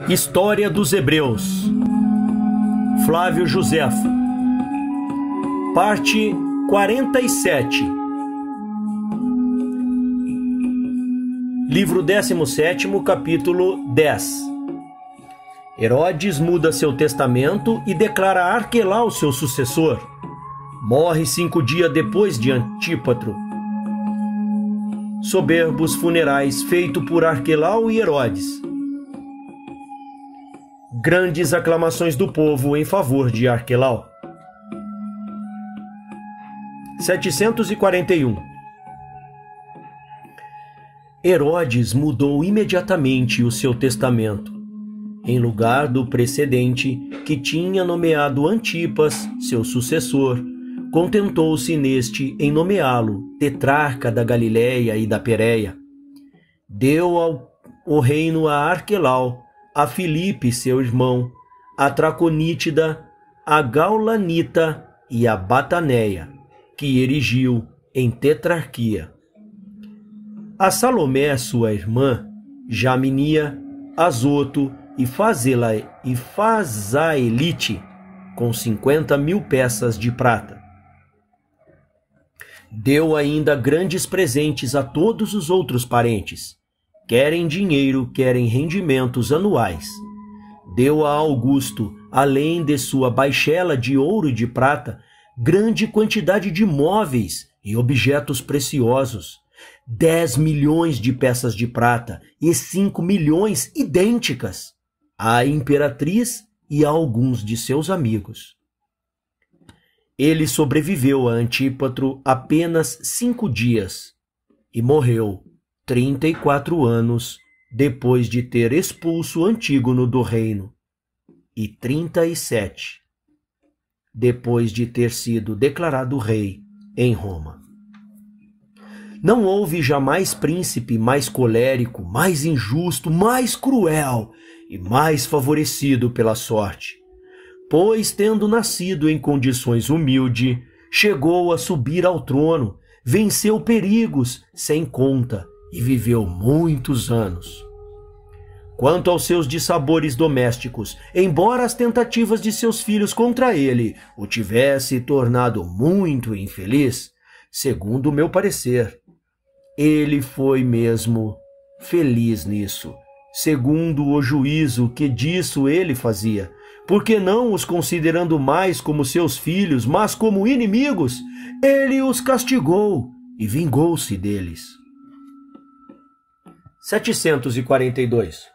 História dos Hebreus, Flávio Josefo, parte 47, livro 17, capítulo 10. Herodes muda seu testamento e declara Arquelau seu sucessor. Morre 5 dias depois de Antípatro. Soberbos funerais feito por Arquelau e Herodes. Grandes aclamações do povo em favor de Arquelau. 741. Herodes mudou imediatamente o seu testamento. Em lugar do precedente, que tinha nomeado Antipas, seu sucessor, contentou-se neste em nomeá-lo tetrarca da Galiléia e da Pérea. Deu o reino a Arquelau, a Filipe, seu irmão, a Traconítida, a Gaulanita e a Bataneia, que erigiu em tetrarquia. A Salomé, sua irmã, Jaminia, Azoto e Fazaelite, com 50.000 peças de prata. Deu ainda grandes presentes a todos os outros parentes, querem dinheiro, querem rendimentos anuais. Deu a Augusto, além de sua baixela de ouro e de prata, grande quantidade de móveis e objetos preciosos, 10 milhões de peças de prata e 5 milhões idênticas à imperatriz e a alguns de seus amigos. Ele sobreviveu a Antípatro apenas 5 dias e morreu 34 anos depois de ter expulso Antígono do reino, e 37 depois de ter sido declarado rei em Roma. Não houve jamais príncipe mais colérico, mais injusto, mais cruel e mais favorecido pela sorte, pois, tendo nascido em condições humildes, chegou a subir ao trono, venceu perigos sem conta e viveu muitos anos. Quanto aos seus dissabores domésticos, embora as tentativas de seus filhos contra ele o tivesse tornado muito infeliz, segundo o meu parecer, ele foi mesmo feliz nisso, segundo o juízo que disso ele fazia, porque não os considerando mais como seus filhos, mas como inimigos, ele os castigou e vingou-se deles. 742.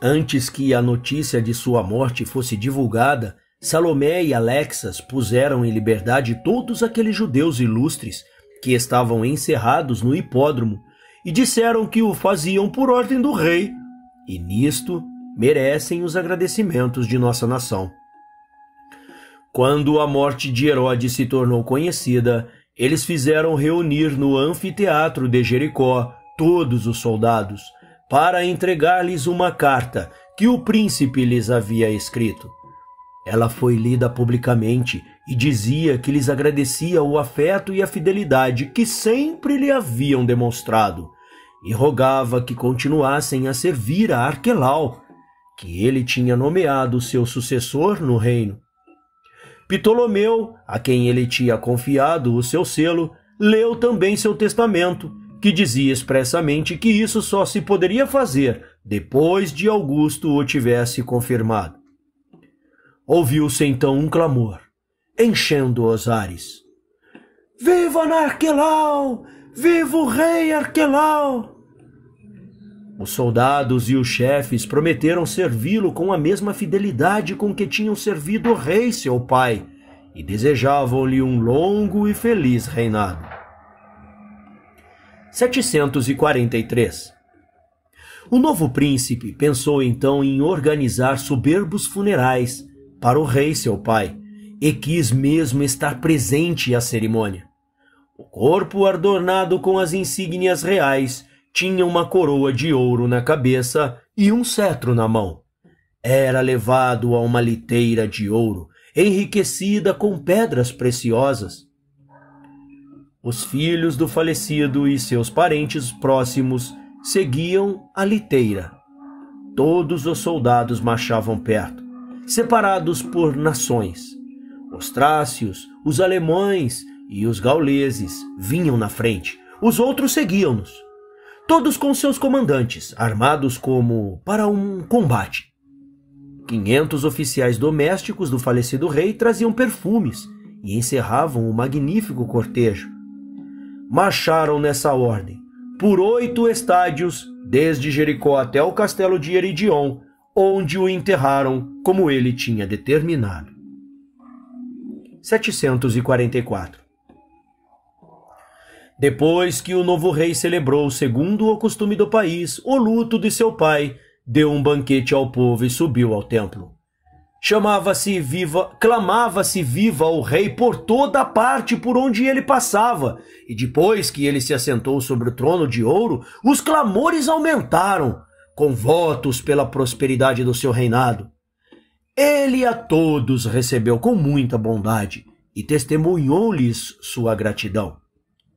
Antes que a notícia de sua morte fosse divulgada, Salomé e Alexas puseram em liberdade todos aqueles judeus ilustres que estavam encerrados no hipódromo e disseram que o faziam por ordem do rei, e nisto merecem os agradecimentos de nossa nação. Quando a morte de Herodes se tornou conhecida, eles fizeram reunir no anfiteatro de Jericó todos os soldados, para entregar-lhes uma carta que o príncipe lhes havia escrito. Ela foi lida publicamente e dizia que lhes agradecia o afeto e a fidelidade que sempre lhe haviam demonstrado, e rogava que continuassem a servir a Arquelau, que ele tinha nomeado seu sucessor no reino. Ptolomeu, a quem ele tinha confiado o seu selo, leu também seu testamento, que dizia expressamente que isso só se poderia fazer depois de Augusto o tivesse confirmado. Ouviu-se então um clamor, enchendo os ares. Viva Arquelau! Viva o rei Arquelau! Os soldados e os chefes prometeram servi-lo com a mesma fidelidade com que tinham servido o rei, seu pai, e desejavam-lhe um longo e feliz reinado. 743. O novo príncipe pensou então em organizar soberbos funerais para o rei, seu pai, e quis mesmo estar presente à cerimônia. O corpo, adornado com as insígnias reais, tinha uma coroa de ouro na cabeça e um cetro na mão. Era levado a uma liteira de ouro, enriquecida com pedras preciosas. os filhos do falecido e seus parentes próximos seguiam a liteira. Todos os soldados marchavam perto, separados por nações. Os trácios, os alemães e os gauleses vinham na frente, os outros seguiam-nos, todos com seus comandantes, armados como para um combate. 500 oficiais domésticos do falecido rei traziam perfumes e encerravam o magnífico cortejo. Marcharam nessa ordem, por 8 estádios, desde Jericó até o castelo de Eridion, onde o enterraram como ele tinha determinado. 744. Depois que o novo rei celebrou, segundo o costume do país, o luto de seu pai, deu um banquete ao povo e subiu ao templo. Clamava-se viva o rei por toda a parte por onde ele passava, e depois que ele se assentou sobre o trono de ouro, os clamores aumentaram, com votos pela prosperidade do seu reinado. Ele a todos recebeu com muita bondade e testemunhou-lhes sua gratidão,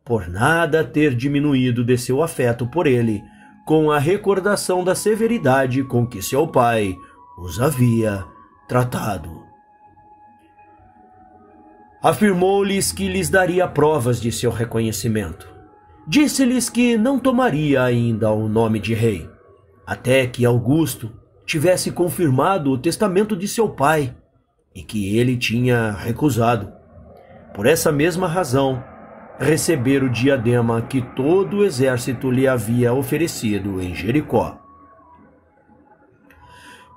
por nada ter diminuído de seu afeto por ele, com a recordação da severidade com que seu pai os havia tratado. Afirmou-lhes que lhes daria provas de seu reconhecimento. Disse-lhes que não tomaria ainda o nome de rei, até que Augusto tivesse confirmado o testamento de seu pai, e que ele tinha recusado. Por essa mesma razão, receber o diadema que todo o exército lhe havia oferecido em Jericó.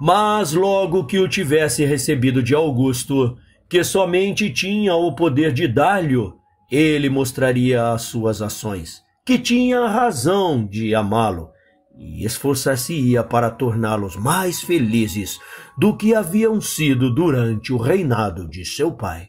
Mas logo que o tivesse recebido de Augusto, que somente tinha o poder de dar-lhe, ele mostraria as suas ações, que tinha razão de amá-lo, e esforçar-se-ia para torná-los mais felizes do que haviam sido durante o reinado de seu pai.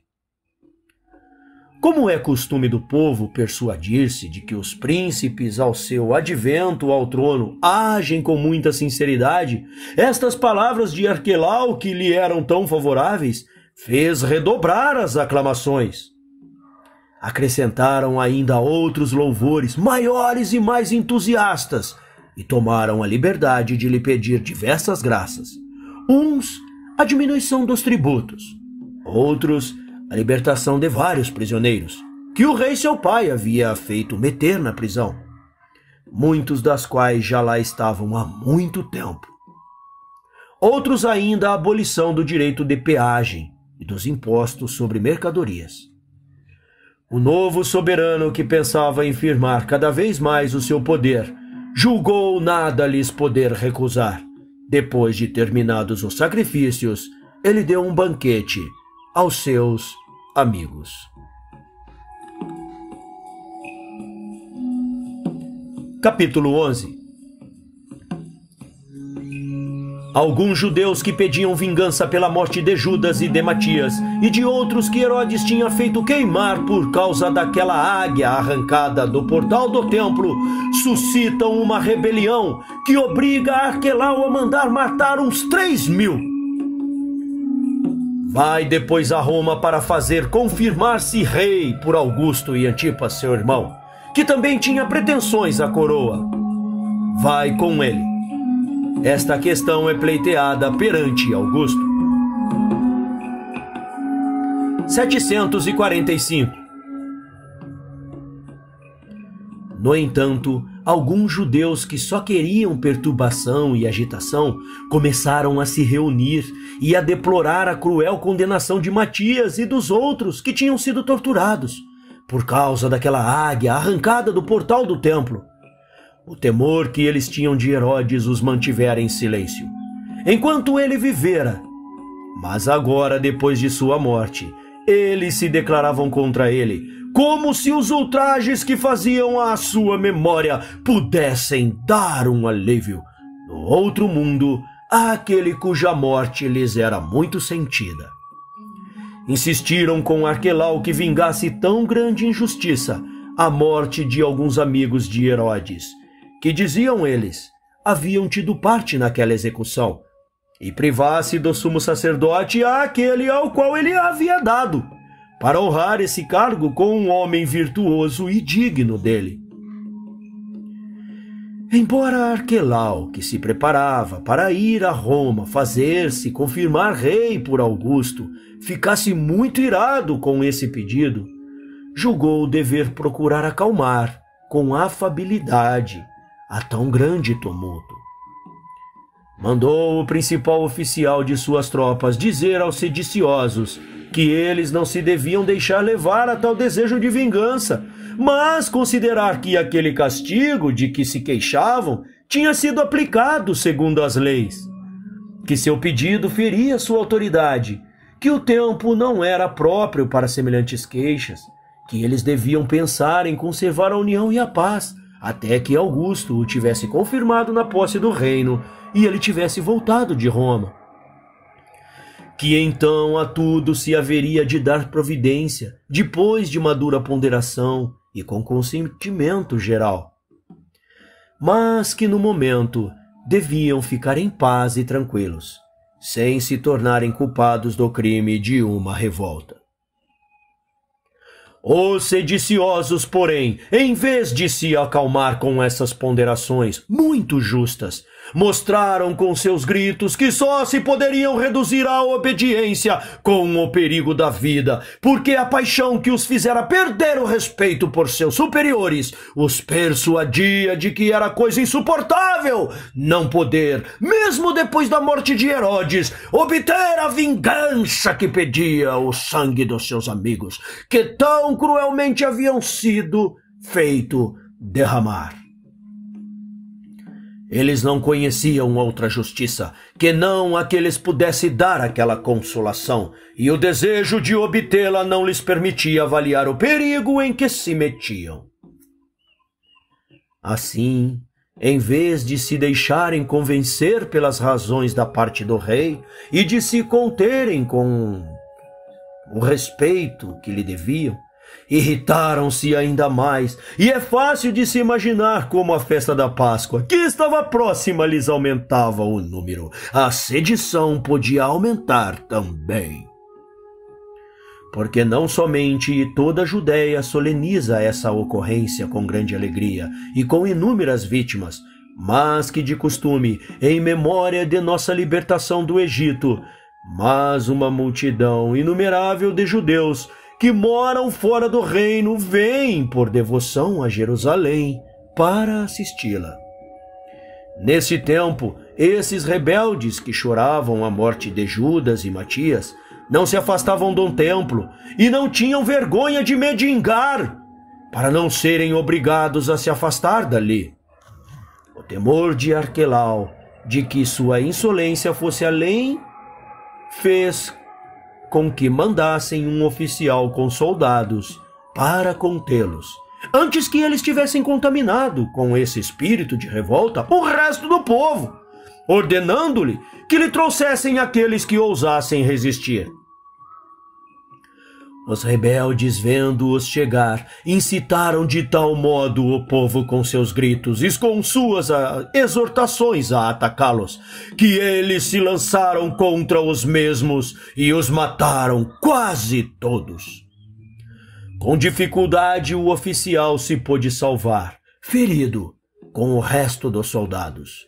Como é costume do povo persuadir-se de que os príncipes, ao seu advento ao trono, agem com muita sinceridade, estas palavras de Arquelau, que lhe eram tão favoráveis, fez redobrar as aclamações. Acrescentaram ainda outros louvores maiores e mais entusiastas, e tomaram a liberdade de lhe pedir diversas graças. Uns, a diminuição dos tributos, outros, a libertação de vários prisioneiros, que o rei seu pai havia feito meter na prisão, muitos das quais já lá estavam há muito tempo. Outros ainda a abolição do direito de peagem e dos impostos sobre mercadorias. O novo soberano, que pensava em firmar cada vez mais o seu poder, julgou nada lhes poder recusar. Depois de terminados os sacrifícios, ele deu um banquete aos seus amigos. Capítulo 11. Alguns judeus que pediam vingança pela morte de Judas e de Matias, e de outros que Herodes tinha feito queimar por causa daquela águia arrancada do portal do templo, suscitam uma rebelião que obriga Arquelau a mandar matar uns 3.000. Vai depois a Roma para fazer confirmar-se rei por Augusto e Antipas, seu irmão, que também tinha pretensões à coroa. Vai com ele. Esta questão é pleiteada perante Augusto. 745. No entanto, alguns judeus que só queriam perturbação e agitação começaram a se reunir e a deplorar a cruel condenação de Matias e dos outros que tinham sido torturados por causa daquela águia arrancada do portal do templo. O temor que eles tinham de Herodes os mantivera em silêncio, enquanto ele vivera. Mas agora, depois de sua morte, eles se declaravam contra ele, como se os ultrajes que faziam à sua memória pudessem dar um alívio no outro mundo àquele cuja morte lhes era muito sentida. Insistiram com Arquelau que vingasse tão grande injustiça a morte de alguns amigos de Herodes, que, diziam eles, haviam tido parte naquela execução, e privasse do sumo sacerdote àquele ao qual ele havia dado, para honrar esse cargo com um homem virtuoso e digno dele. Embora Arquelau, que se preparava para ir a Roma fazer-se confirmar rei por Augusto, ficasse muito irado com esse pedido, julgou dever procurar acalmar com afabilidade a tão grande tumulto. Mandou o principal oficial de suas tropas dizer aos sediciosos que eles não se deviam deixar levar a tal desejo de vingança, mas considerar que aquele castigo de que se queixavam tinha sido aplicado segundo as leis, que seu pedido feria sua autoridade, que o tempo não era próprio para semelhantes queixas, que eles deviam pensar em conservar a união e a paz, até que Augusto o tivesse confirmado na posse do reino e ele tivesse voltado de Roma. Que então a tudo se haveria de dar providência, depois de madura ponderação e com consentimento geral. Mas que no momento deviam ficar em paz e tranquilos, sem se tornarem culpados do crime de uma revolta. Os sediciosos, porém, em vez de se acalmar com essas ponderações muito justas, mostraram com seus gritos que só se poderiam reduzir à obediência com o perigo da vida, porque a paixão que os fizera perder o respeito por seus superiores os persuadia de que era coisa insuportável não poder, mesmo depois da morte de Herodes, obter a vingança que pedia o sangue dos seus amigos, que tão cruelmente haviam sido feito derramar. Eles não conheciam outra justiça, que não a que lhes pudesse dar aquela consolação, e o desejo de obtê-la não lhes permitia avaliar o perigo em que se metiam. Assim, em vez de se deixarem convencer pelas razões da parte do rei e de se conterem com o respeito que lhe deviam, irritaram-se ainda mais, e é fácil de se imaginar como a festa da Páscoa, que estava próxima, lhes aumentava o número. A sedição podia aumentar também. Porque não somente toda a Judéia soleniza essa ocorrência com grande alegria e com inúmeras vítimas, mas que de costume, em memória de nossa libertação do Egito, mas uma multidão inumerável de judeus que moram fora do reino vêm por devoção a Jerusalém para assisti-la. Nesse tempo, esses rebeldes que choravam a morte de Judas e Matias não se afastavam do templo e não tinham vergonha de mendigar, para não serem obrigados a se afastar dali. O temor de Arquelau de que sua insolência fosse além fez com que mandassem um oficial com soldados para contê-los, antes que eles tivessem contaminado com esse espírito de revolta o resto do povo, ordenando-lhe que lhe trouxessem aqueles que ousassem resistir. Os rebeldes, vendo-os chegar, incitaram de tal modo o povo com seus gritos e com suas exortações a atacá-los, que eles se lançaram contra os mesmos e os mataram quase todos. Com dificuldade o oficial se pôde salvar, ferido, com o resto dos soldados.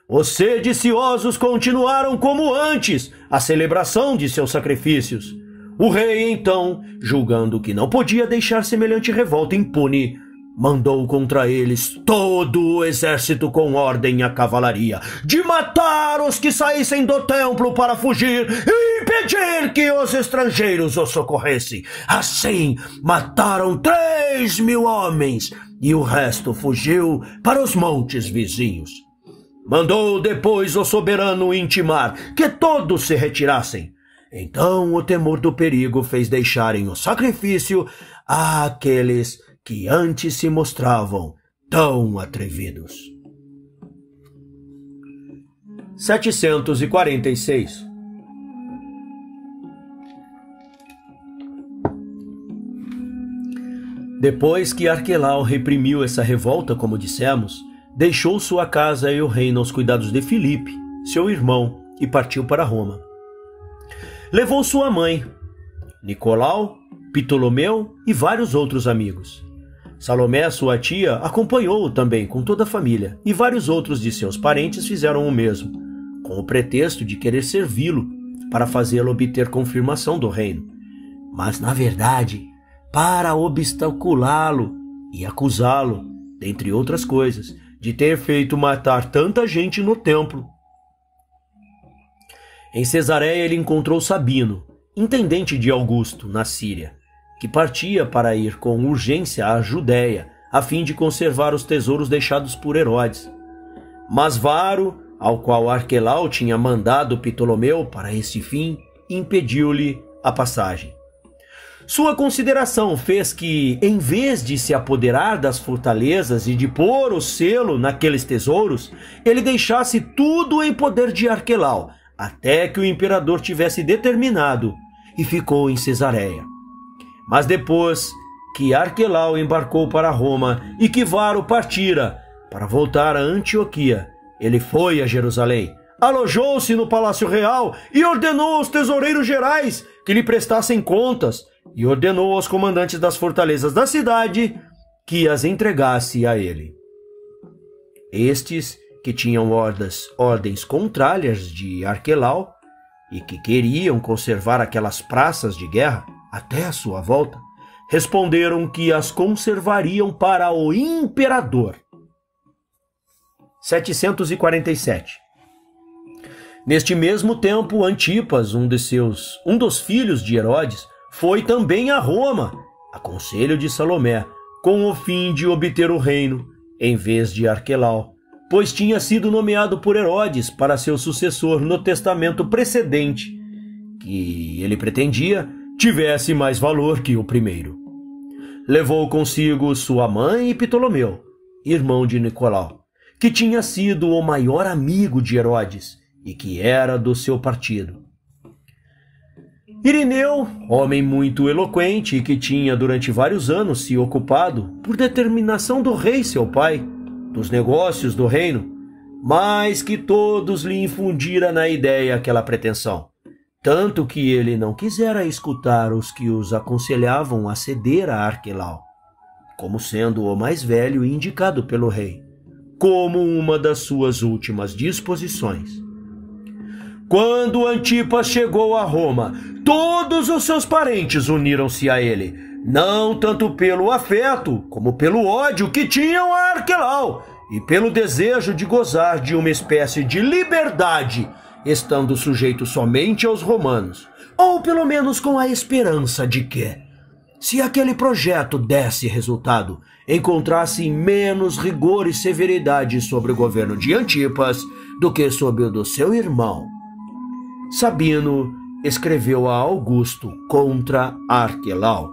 Os sediciosos continuaram como antes a celebração de seus sacrifícios. O rei, então, julgando que não podia deixar semelhante revolta impune, mandou contra eles todo o exército com ordem à cavalaria de matar os que saíssem do templo para fugir e impedir que os estrangeiros os socorressem. Assim, mataram 3.000 homens e o resto fugiu para os montes vizinhos. Mandou depois o soberano intimar que todos se retirassem. Então o temor do perigo fez deixarem o sacrifício àqueles que antes se mostravam tão atrevidos. 746. Depois que Arquelau reprimiu essa revolta, como dissemos, deixou sua casa e o reino aos cuidados de Filipe, seu irmão, e partiu para Roma. Levou sua mãe, Nicolau, Ptolomeu e vários outros amigos. Salomé, sua tia, acompanhou-o também com toda a família, e vários outros de seus parentes fizeram o mesmo, com o pretexto de querer servi-lo para fazê-lo obter confirmação do reino. Mas, na verdade, para obstaculá-lo e acusá-lo, dentre outras coisas, de ter feito matar tanta gente no templo. Em Cesareia ele encontrou Sabino, intendente de Augusto, na Síria, que partia para ir com urgência à Judéia, a fim de conservar os tesouros deixados por Herodes. Mas Varo, ao qual Arquelau tinha mandado Ptolomeu para esse fim, impediu-lhe a passagem. Sua consideração fez que, em vez de se apoderar das fortalezas e de pôr o selo naqueles tesouros, ele deixasse tudo em poder de Arquelau, até que o imperador tivesse determinado, e ficou em Cesareia. Mas depois que Arquelau embarcou para Roma e que Varo partira para voltar a Antioquia, ele foi a Jerusalém, alojou-se no Palácio Real e ordenou aos tesoureiros gerais que lhe prestassem contas e ordenou aos comandantes das fortalezas da cidade que as entregasse a ele. Estes, que tinham ordens contrárias de Arquelau e que queriam conservar aquelas praças de guerra até a sua volta, responderam que as conservariam para o imperador. 747. Neste mesmo tempo, Antipas, um dos filhos de Herodes, foi também a Roma, a conselho de Salomé, com o fim de obter o reino, em vez de Arquelau, pois tinha sido nomeado por Herodes para seu sucessor no testamento precedente, que ele pretendia tivesse mais valor que o primeiro. Levou consigo sua mãe e Ptolomeu, irmão de Nicolau, que tinha sido o maior amigo de Herodes e que era do seu partido. Irineu, homem muito eloquente e que tinha durante vários anos se ocupado, por determinação do rei seu pai, dos negócios do reino, mas que todos lhe infundira na ideia aquela pretensão, tanto que ele não quisera escutar os que os aconselhavam a ceder a Arquelau, como sendo o mais velho e indicado pelo rei, como uma das suas últimas disposições. Quando Antipas chegou a Roma, todos os seus parentes uniram-se a ele, não tanto pelo afeto como pelo ódio que tinham a Arquelau e pelo desejo de gozar de uma espécie de liberdade, estando sujeito somente aos romanos, ou pelo menos com a esperança de que, se aquele projeto desse resultado, encontrasse menos rigor e severidade sobre o governo de Antipas do que sobre o do seu irmão. Sabino escreveu a Augusto contra Arquelau.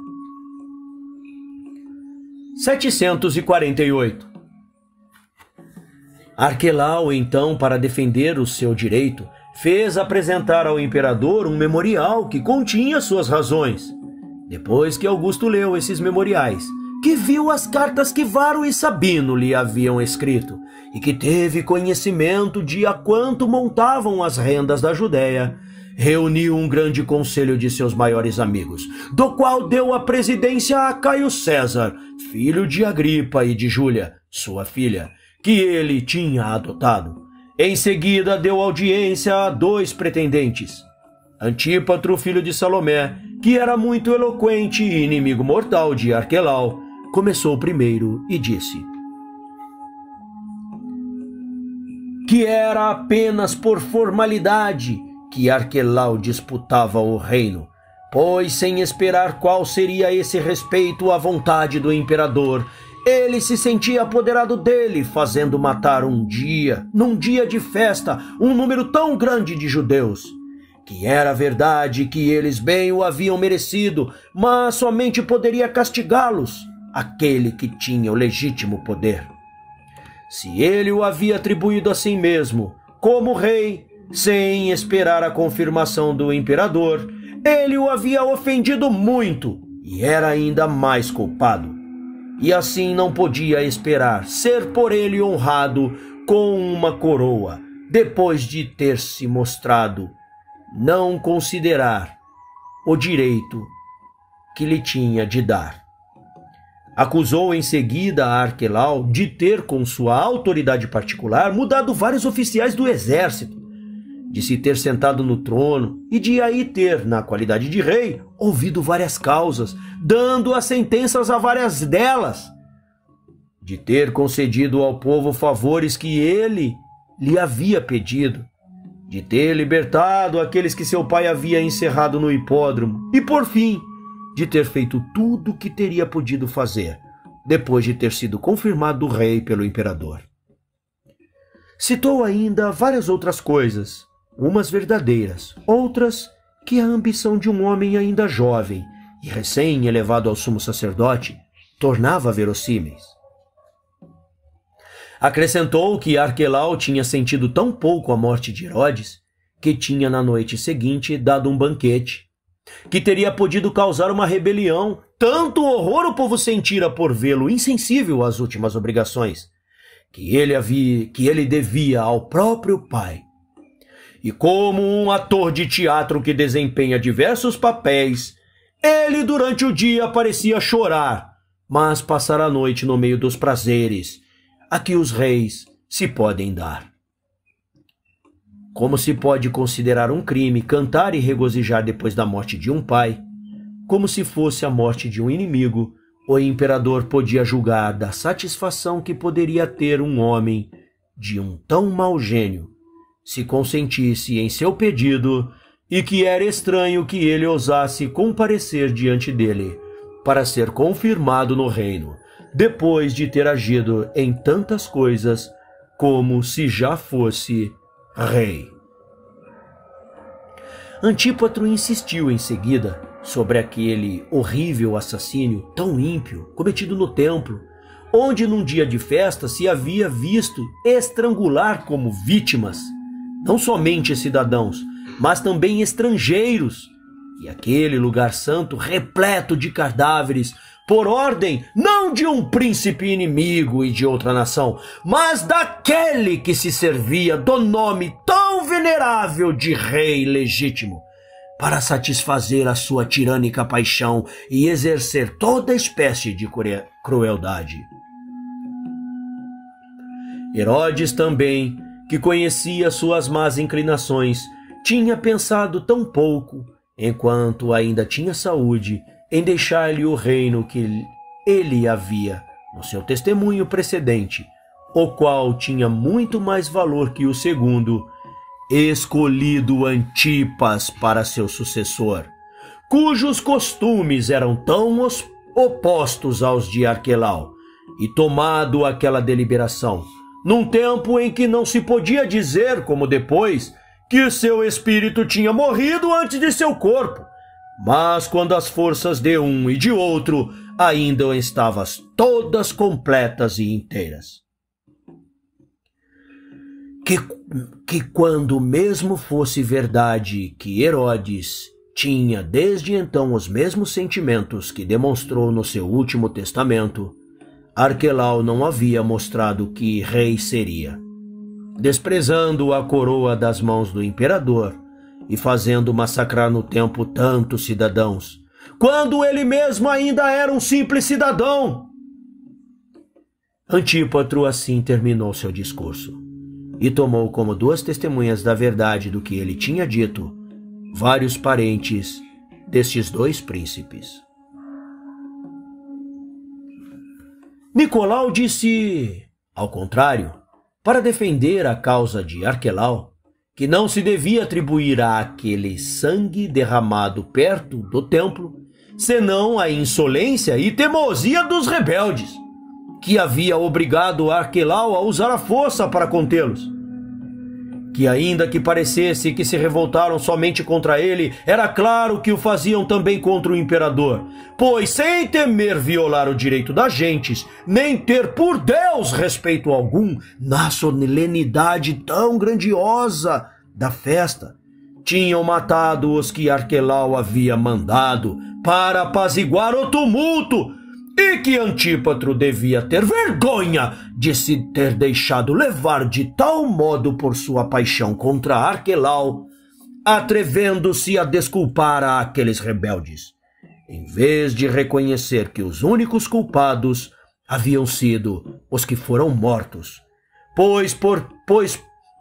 748. Arquelau, então, para defender o seu direito, fez apresentar ao imperador um memorial que continha suas razões. Depois que Augusto leu esses memoriais, que viu as cartas que Varo e Sabino lhe haviam escrito, e que teve conhecimento de a quanto montavam as rendas da Judéia, reuniu um grande conselho de seus maiores amigos, do qual deu a presidência a Caio César, filho de Agripa e de Júlia, sua filha, que ele tinha adotado. Em seguida deu audiência a 2 pretendentes. Antípatro, filho de Salomé, que era muito eloquente e inimigo mortal de Arquelau, começou primeiro e disse que era apenas por formalidade que Arquelau disputava o reino, pois, sem esperar qual seria esse respeito à vontade do imperador, ele se sentia apoderado dele, fazendo matar num dia de festa, um número tão grande de judeus, que era verdade que eles bem o haviam merecido, mas somente poderia castigá-los aquele que tinha o legítimo poder. Se ele o havia atribuído a si mesmo, como rei, sem esperar a confirmação do imperador, ele o havia ofendido muito e era ainda mais culpado. E assim não podia esperar ser por ele honrado com uma coroa, depois de ter se mostrado não considerar o direito que lhe tinha de dar. Acusou em seguida a Arquelau de ter, com sua autoridade particular, mudado vários oficiais do exército, de se ter sentado no trono e de aí ter, na qualidade de rei, ouvido várias causas, dando as sentenças a várias delas, de ter concedido ao povo favores que ele lhe havia pedido, de ter libertado aqueles que seu pai havia encerrado no hipódromo e, por fim, de ter feito tudo o que teria podido fazer, depois de ter sido confirmado rei pelo imperador. Citou ainda várias outras coisas, umas verdadeiras, outras que a ambição de um homem ainda jovem e recém-elevado ao sumo sacerdote tornava verossímeis. Acrescentou que Arquelau tinha sentido tão pouco a morte de Herodes que tinha na noite seguinte dado um banquete, que teria podido causar uma rebelião, tanto horror o povo sentira por vê-lo insensível às últimas obrigações que ele devia ao próprio pai. E como um ator de teatro que desempenha diversos papéis, ele durante o dia parecia chorar, mas passar a noite no meio dos prazeres a que os reis se podem dar. Como se pode considerar um crime cantar e regozijar depois da morte de um pai, como se fosse a morte de um inimigo, o imperador podia julgar da satisfação que poderia ter um homem de um tão mau gênio, se consentisse em seu pedido, e que era estranho que ele ousasse comparecer diante dele, para ser confirmado no reino, depois de ter agido em tantas coisas como se já fosse rei. Antípatro insistiu em seguida sobre aquele horrível assassínio tão ímpio cometido no templo, onde num dia de festa se havia visto estrangular como vítimas não somente cidadãos, mas também estrangeiros, e aquele lugar santo repleto de cadáveres, por ordem não de um príncipe inimigo e de outra nação, mas daquele que se servia do nome tão venerável de rei legítimo, para satisfazer a sua tirânica paixão e exercer toda espécie de crueldade. Herodes também, que conhecia suas más inclinações, tinha pensado tão pouco, enquanto ainda tinha saúde, em deixar-lhe o reino que ele havia, no seu testemunho precedente, o qual tinha muito mais valor que o segundo, escolhido Antipas para seu sucessor, cujos costumes eram tão opostos aos de Arquelau, e tomado aquela deliberação, num tempo em que não se podia dizer, como depois, que seu espírito tinha morrido antes de seu corpo, mas quando as forças de um e de outro ainda estavam todas completas e inteiras. Que quando mesmo fosse verdade que Herodes tinha desde então os mesmos sentimentos que demonstrou no seu último testamento, Arquelau não havia mostrado que rei seria, desprezando a coroa das mãos do imperador e fazendo massacrar no tempo tantos cidadãos, quando ele mesmo ainda era um simples cidadão. Antípatro assim terminou seu discurso, e tomou como duas testemunhas da verdade do que ele tinha dito vários parentes destes dois príncipes. Nicolau disse, ao contrário, para defender a causa de Arquelau, que não se devia atribuir àquele sangue derramado perto do templo, senão a insolência e teimosia dos rebeldes, que havia obrigado Arquelau a usar a força para contê-los. Que ainda que parecesse que se revoltaram somente contra ele, era claro que o faziam também contra o imperador, pois sem temer violar o direito das gentes, nem ter por Deus respeito algum na solenidade tão grandiosa da festa, tinham matado os que Arquelau havia mandado para apaziguar o tumulto, e que Antípatro devia ter vergonha de se ter deixado levar de tal modo por sua paixão contra Arquelau, atrevendo-se a desculpar àqueles rebeldes, em vez de reconhecer que os únicos culpados haviam sido os que foram mortos, pois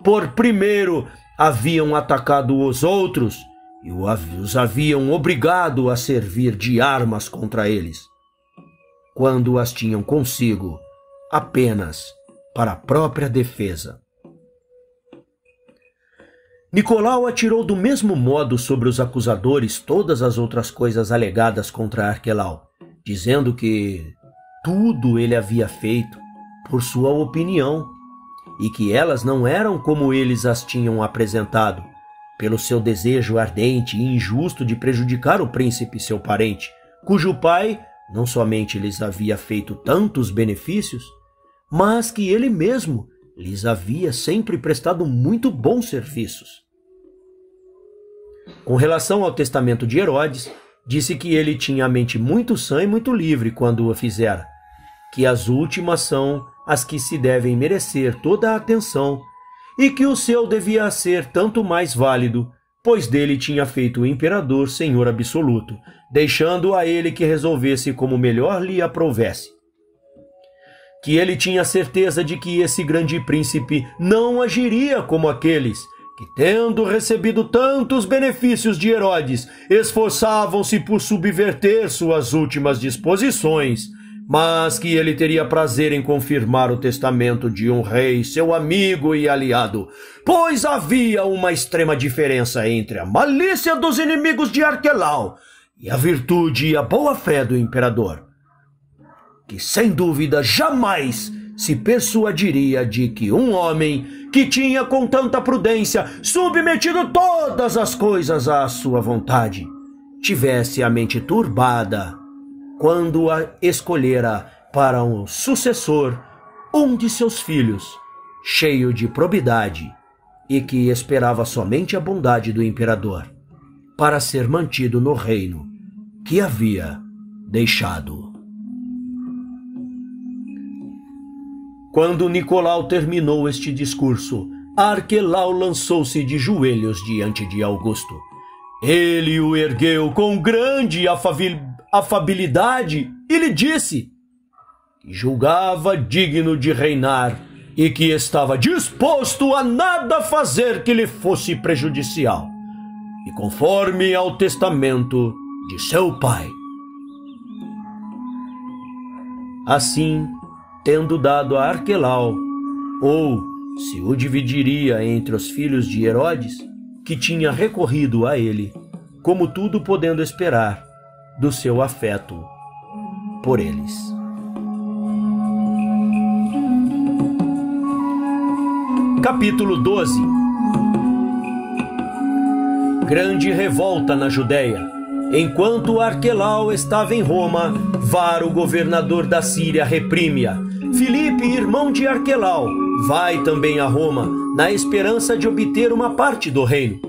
por primeiro haviam atacado os outros e os haviam obrigado a servir de armas contra eles, quando as tinham consigo apenas para a própria defesa. Nicolau atirou do mesmo modo sobre os acusadores todas as outras coisas alegadas contra Arquelau, dizendo que tudo ele havia feito por sua opinião e que elas não eram como eles as tinham apresentado, pelo seu desejo ardente e injusto de prejudicar o príncipe seu parente, cujo pai não somente lhes havia feito tantos benefícios, mas que ele mesmo lhes havia sempre prestado muito bons serviços. Com relação ao testamento de Herodes, disse que ele tinha a mente muito sã e muito livre quando o fizera, que as últimas são as que se devem merecer toda a atenção, e que o seu devia ser tanto mais válido, pois dele tinha feito o imperador senhor absoluto, deixando a ele que resolvesse como melhor lhe aprouvesse. Que ele tinha certeza de que esse grande príncipe não agiria como aqueles que, tendo recebido tantos benefícios de Herodes, esforçavam-se por subverter suas últimas disposições, mas que ele teria prazer em confirmar o testamento de um rei, seu amigo e aliado, pois havia uma extrema diferença entre a malícia dos inimigos de Arquelau e a virtude e a boa-fé do imperador, que sem dúvida jamais se persuadiria de que um homem que tinha com tanta prudência submetido todas as coisas à sua vontade tivesse a mente turbada quando a escolhera para um sucessor um de seus filhos, cheio de probidade e que esperava somente a bondade do imperador para ser mantido no reino que havia deixado. Quando Nicolau terminou este discurso, Arquelau lançou-se de joelhos diante de Augusto. Ele o ergueu com grande afabilidade e lhe disse que julgava digno de reinar e que estava disposto a nada fazer que lhe fosse prejudicial, e conforme ao testamento de seu pai. Assim, tendo dado a Arquelau, ou se o dividiria entre os filhos de Herodes, que tinha recorrido a ele, como tudo podendo esperar do seu afeto por eles. Capítulo 12. Grande revolta na Judéia. Enquanto Arquelau estava em Roma, Varo, governador da Síria, reprime-a. Filipe, irmão de Arquelau, vai também a Roma, na esperança de obter uma parte do reino.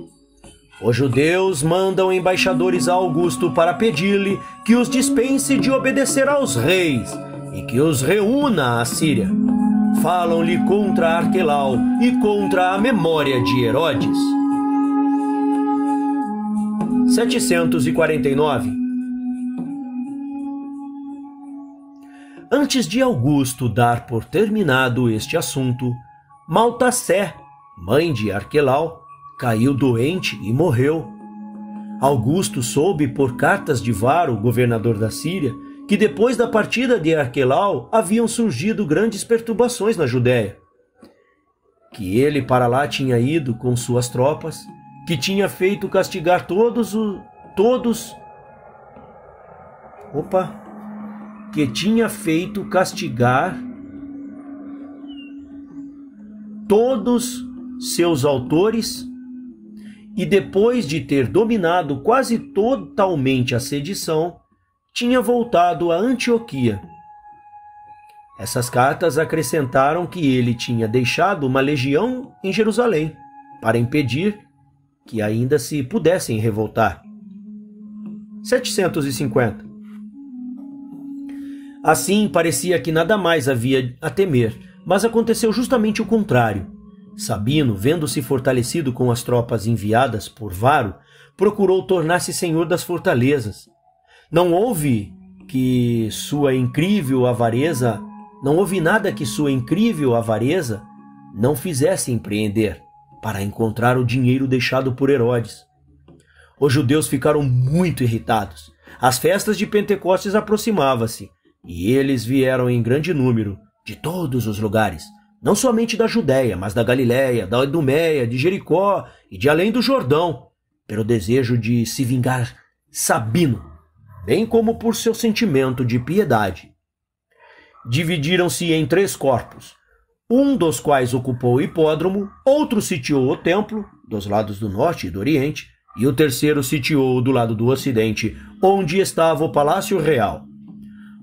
Os judeus mandam embaixadores a Augusto para pedir-lhe que os dispense de obedecer aos reis e que os reúna à Síria. Falam-lhe contra Arquelau e contra a memória de Herodes. 749. Antes de Augusto dar por terminado este assunto, Maltassé, mãe de Arquelau, caiu doente e morreu. Augusto soube por cartas de Varo, governador da Síria, que depois da partida de Arquelau haviam surgido grandes perturbações na Judéia, que ele para lá tinha ido com suas tropas, que tinha feito castigar que tinha feito castigar todos seus autores, e depois de ter dominado quase totalmente a sedição, tinha voltado a Antioquia. Essas cartas acrescentaram que ele tinha deixado uma legião em Jerusalém para impedir que ainda se pudessem revoltar. 750. Assim, parecia que nada mais havia a temer, mas aconteceu justamente o contrário. Sabino, vendo-se fortalecido com as tropas enviadas por Varo, procurou tornar-se senhor das fortalezas. Não houve nada que sua incrível avareza não fizesse empreender para encontrar o dinheiro deixado por Herodes. Os judeus ficaram muito irritados. As festas de Pentecostes aproximavam-se, e eles vieram em grande número de todos os lugares, não somente da Judéia, mas da Galiléia, da Idumeia, de Jericó e de além do Jordão, pelo desejo de se vingar Sabino, bem como por seu sentimento de piedade. Dividiram-se em 3 corpos, um dos quais ocupou o hipódromo, outro sitiou o templo, dos lados do norte e do oriente, e o terceiro sitiou do lado do ocidente, onde estava o palácio real.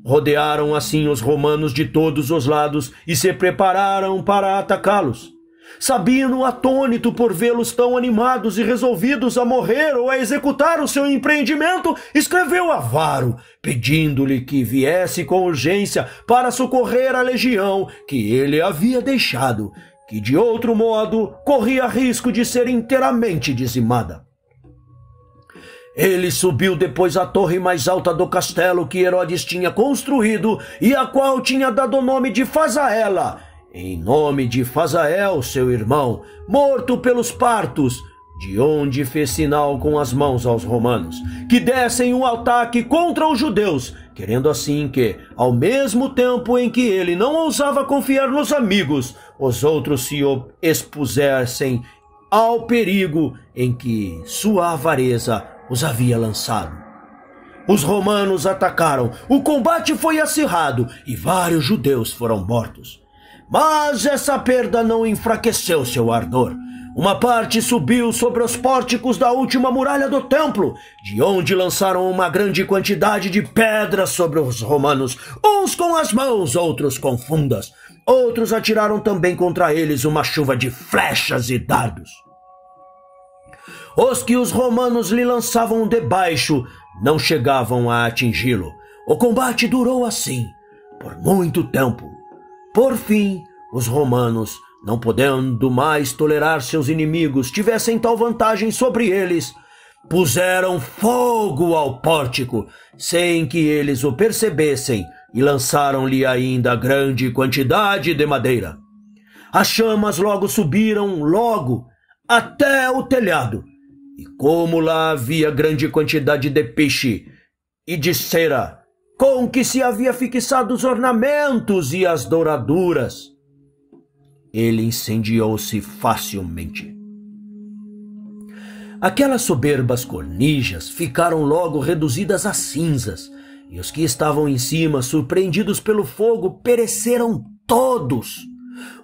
Rodearam assim os romanos de todos os lados e se prepararam para atacá-los. Sabino, atônito por vê-los tão animados e resolvidos a morrer ou a executar o seu empreendimento, escreveu a Varo, pedindo-lhe que viesse com urgência para socorrer a legião que ele havia deixado, que de outro modo corria risco de ser inteiramente dizimada. Ele subiu depois à torre mais alta do castelo que Herodes tinha construído e a qual tinha dado o nome de Fazaela, em nome de Fazael, seu irmão, morto pelos partos, de onde fez sinal com as mãos aos romanos, que dessem um ataque contra os judeus, querendo assim que, ao mesmo tempo em que ele não ousava confiar nos amigos, os outros se expusessem ao perigo em que sua avareza os havia lançado. Os romanos atacaram, o combate foi acirrado e vários judeus foram mortos. Mas essa perda não enfraqueceu seu ardor. Uma parte subiu sobre os pórticos da última muralha do templo, de onde lançaram uma grande quantidade de pedras sobre os romanos, uns com as mãos, outros com fundas. Outros atiraram também contra eles uma chuva de flechas e dardos. Os que os romanos lhe lançavam debaixo não chegavam a atingi-lo. O combate durou assim por muito tempo. Por fim, os romanos, não podendo mais tolerar seus inimigos tivessem tal vantagem sobre eles, puseram fogo ao pórtico, sem que eles o percebessem, e lançaram-lhe ainda grande quantidade de madeira. As chamas logo subiram, até o telhado, e como lá havia grande quantidade de piche e de cera, com que se havia fixado os ornamentos e as douraduras, ele incendiou-se facilmente. Aquelas soberbas cornijas ficaram logo reduzidas a cinzas, e os que estavam em cima, surpreendidos pelo fogo, pereceram todos.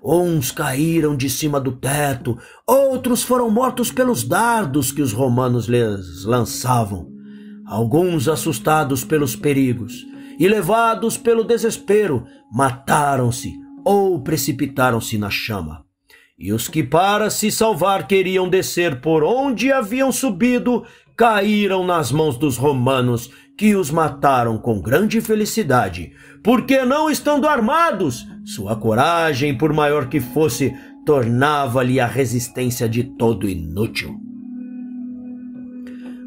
Uns caíram de cima do teto, outros foram mortos pelos dardos que os romanos lhes lançavam. Alguns, assustados pelos perigos e levados pelo desespero, mataram-se ou precipitaram-se na chama. E os que para se salvar queriam descer por onde haviam subido, caíram nas mãos dos romanos, que os mataram com grande felicidade, porque não estando armados, sua coragem, por maior que fosse, tornava-lhe a resistência de todo inútil.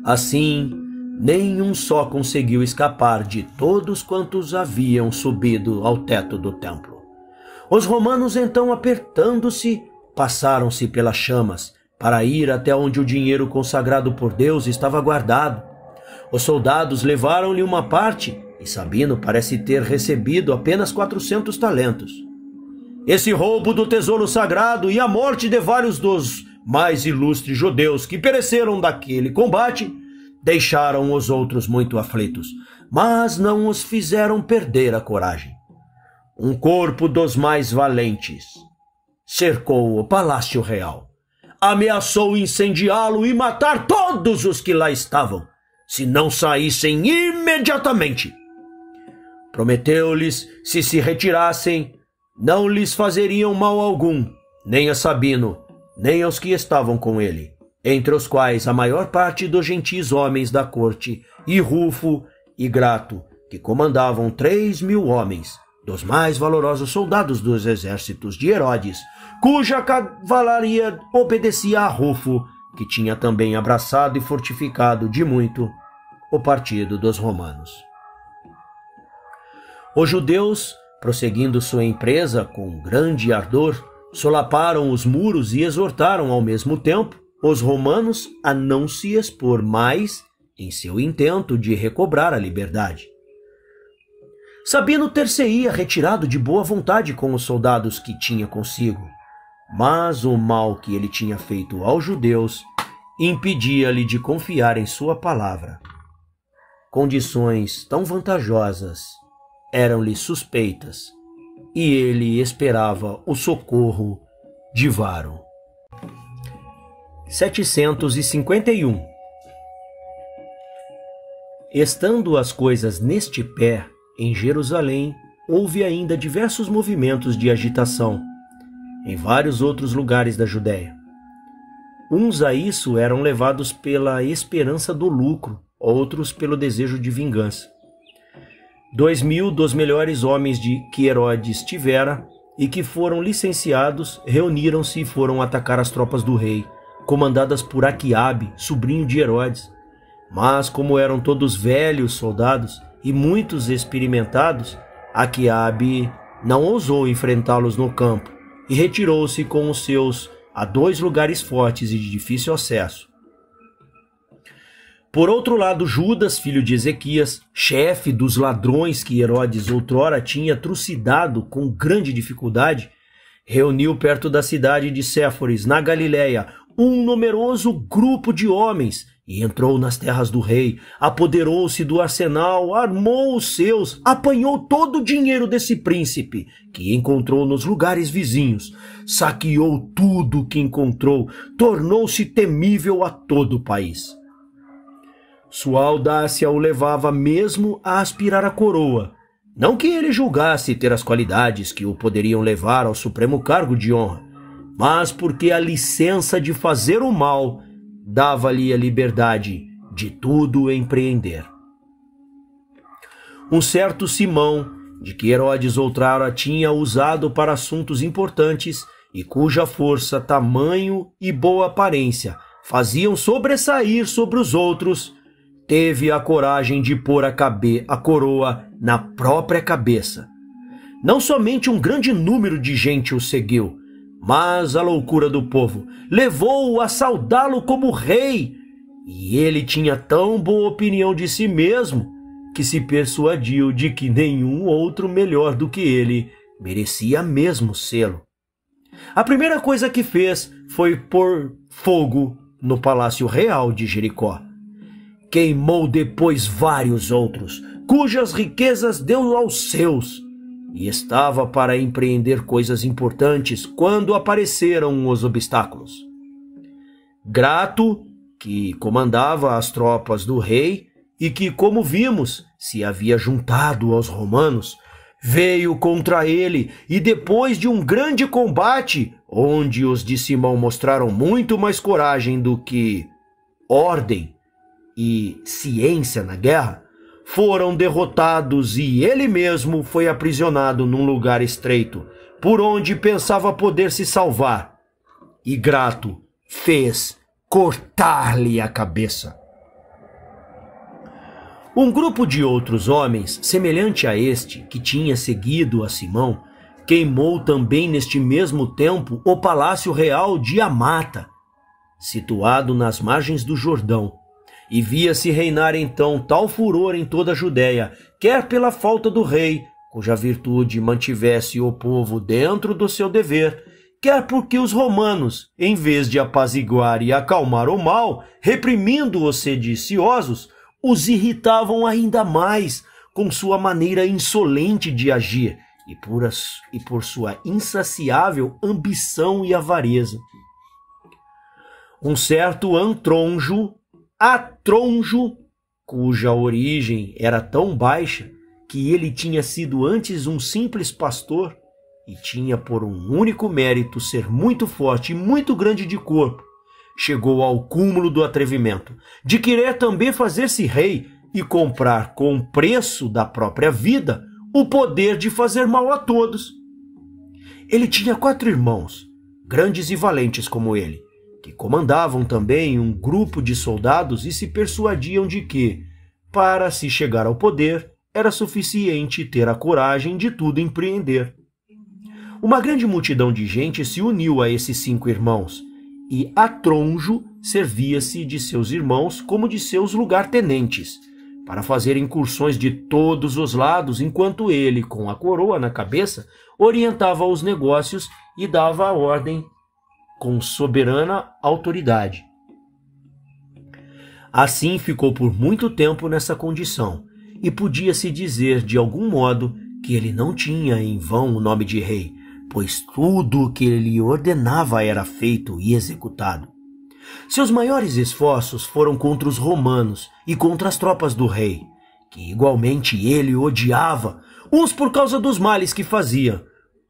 Assim, nenhum só conseguiu escapar de todos quantos haviam subido ao teto do templo. Os romanos, então, apertando-se, passaram-se pelas chamas, para ir até onde o dinheiro consagrado por Deus estava guardado. Os soldados levaram-lhe uma parte, e Sabino parece ter recebido apenas 400 talentos. Esse roubo do tesouro sagrado e a morte de vários dos mais ilustres judeus que pereceram daquele combate deixaram os outros muito aflitos, mas não os fizeram perder a coragem. Um corpo dos mais valentes cercou o palácio real, ameaçou incendiá-lo e matar todos os que lá estavam, se não saíssem imediatamente. Prometeu-lhes, se retirassem, não lhes fazeriam mal algum, nem a Sabino, nem aos que estavam com ele, entre os quais a maior parte dos gentis homens da corte, e Rufo e Grato, que comandavam 3.000 homens, dos mais valorosos soldados dos exércitos de Herodes, cuja cavalaria obedecia a Rufo, que tinha também abraçado e fortificado de muito o partido dos romanos. Os judeus, prosseguindo sua empresa com grande ardor, solaparam os muros e exortaram ao mesmo tempo os romanos a não se expor mais em seu intento de recobrar a liberdade. Sabino ter-se-ia retirado de boa vontade com os soldados que tinha consigo, mas o mal que ele tinha feito aos judeus impedia-lhe de confiar em sua palavra. Condições tão vantajosas eram-lhe suspeitas, e ele esperava o socorro de Varo. 751. Estando as coisas neste pé, em Jerusalém, houve ainda diversos movimentos de agitação, em vários outros lugares da Judéia. Uns a isso eram levados pela esperança do lucro, outros pelo desejo de vingança. 2.000 dos melhores homens que Herodes tivera e que foram licenciados reuniram-se e foram atacar as tropas do rei, comandadas por Aquiabe, sobrinho de Herodes. Mas como eram todos velhos soldados e muitos experimentados, Aquiabe não ousou enfrentá-los no campo e retirou-se com os seus a 2 lugares fortes e de difícil acesso. Por outro lado, Judas, filho de Ezequias, chefe dos ladrões que Herodes outrora tinha trucidado com grande dificuldade, reuniu perto da cidade de Séforis, na Galiléia, um numeroso grupo de homens e entrou nas terras do rei, apoderou-se do arsenal, armou os seus, apanhou todo o dinheiro desse príncipe, que encontrou nos lugares vizinhos, saqueou tudo que encontrou, tornou-se temível a todo o país. Sua audácia o levava mesmo a aspirar a coroa, não que ele julgasse ter as qualidades que o poderiam levar ao supremo cargo de honra, mas porque a licença de fazer o mal dava-lhe a liberdade de tudo empreender. Um certo Simão, de que Herodes outrora tinha usado para assuntos importantes e cuja força, tamanho e boa aparência faziam sobressair sobre os outros, teve a coragem de pôr a coroa na própria cabeça. Não somente um grande número de gente o seguiu, mas a loucura do povo levou-o a saudá-lo como rei, e ele tinha tão boa opinião de si mesmo que se persuadiu de que nenhum outro melhor do que ele merecia mesmo sê-lo. A primeira coisa que fez foi pôr fogo no palácio real de Jericó. Queimou depois vários outros, cujas riquezas deu aos seus, e estava para empreender coisas importantes quando apareceram os obstáculos. Grato, que comandava as tropas do rei e que, como vimos, se havia juntado aos romanos, veio contra ele e depois de um grande combate, onde os de Simão mostraram muito mais coragem do que ordem e ciência na guerra, foram derrotados e ele mesmo foi aprisionado num lugar estreito, por onde pensava poder se salvar. E Grato fez cortar-lhe a cabeça. Um grupo de outros homens, semelhante a este, que tinha seguido a Simão, queimou também neste mesmo tempo o palácio real de Amata, situado nas margens do Jordão. E via-se reinar então tal furor em toda a Judéia, quer pela falta do rei, cuja virtude mantivesse o povo dentro do seu dever, quer porque os romanos, em vez de apaziguar e acalmar o mal, reprimindo os sediciosos, os irritavam ainda mais com sua maneira insolente de agir e por sua insaciável ambição e avareza. Um certo Atronjo, cuja origem era tão baixa que ele tinha sido antes um simples pastor e tinha por um único mérito ser muito forte e muito grande de corpo, chegou ao cúmulo do atrevimento de querer também fazer-se rei e comprar com o preço da própria vida o poder de fazer mal a todos. Ele tinha 4 irmãos, grandes e valentes como ele, que comandavam também um grupo de soldados e se persuadiam de que, Para se chegar ao poder, era suficiente ter a coragem de tudo empreender. Uma grande multidão de gente se uniu a esses 5 irmãos, e Atronjo servia-se de seus irmãos como de seus lugartenentes, para fazer incursões de todos os lados, enquanto ele, com a coroa na cabeça, orientava os negócios e dava a ordem com soberana autoridade. Assim ficou por muito tempo nessa condição, e podia-se dizer de algum modo que ele não tinha em vão o nome de rei, pois tudo o que ele ordenava era feito e executado. Seus maiores esforços foram contra os romanos e contra as tropas do rei, que igualmente ele odiava, uns por causa dos males que faziam,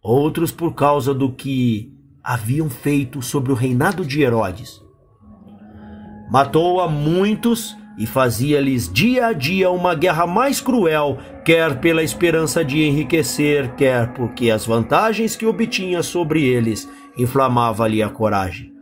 outros por causa do que haviam feito sobre o reinado de Herodes. Matou a muitos e fazia-lhes dia a dia uma guerra mais cruel, quer pela esperança de enriquecer, quer porque as vantagens que obtinha sobre eles inflamava-lhe a coragem.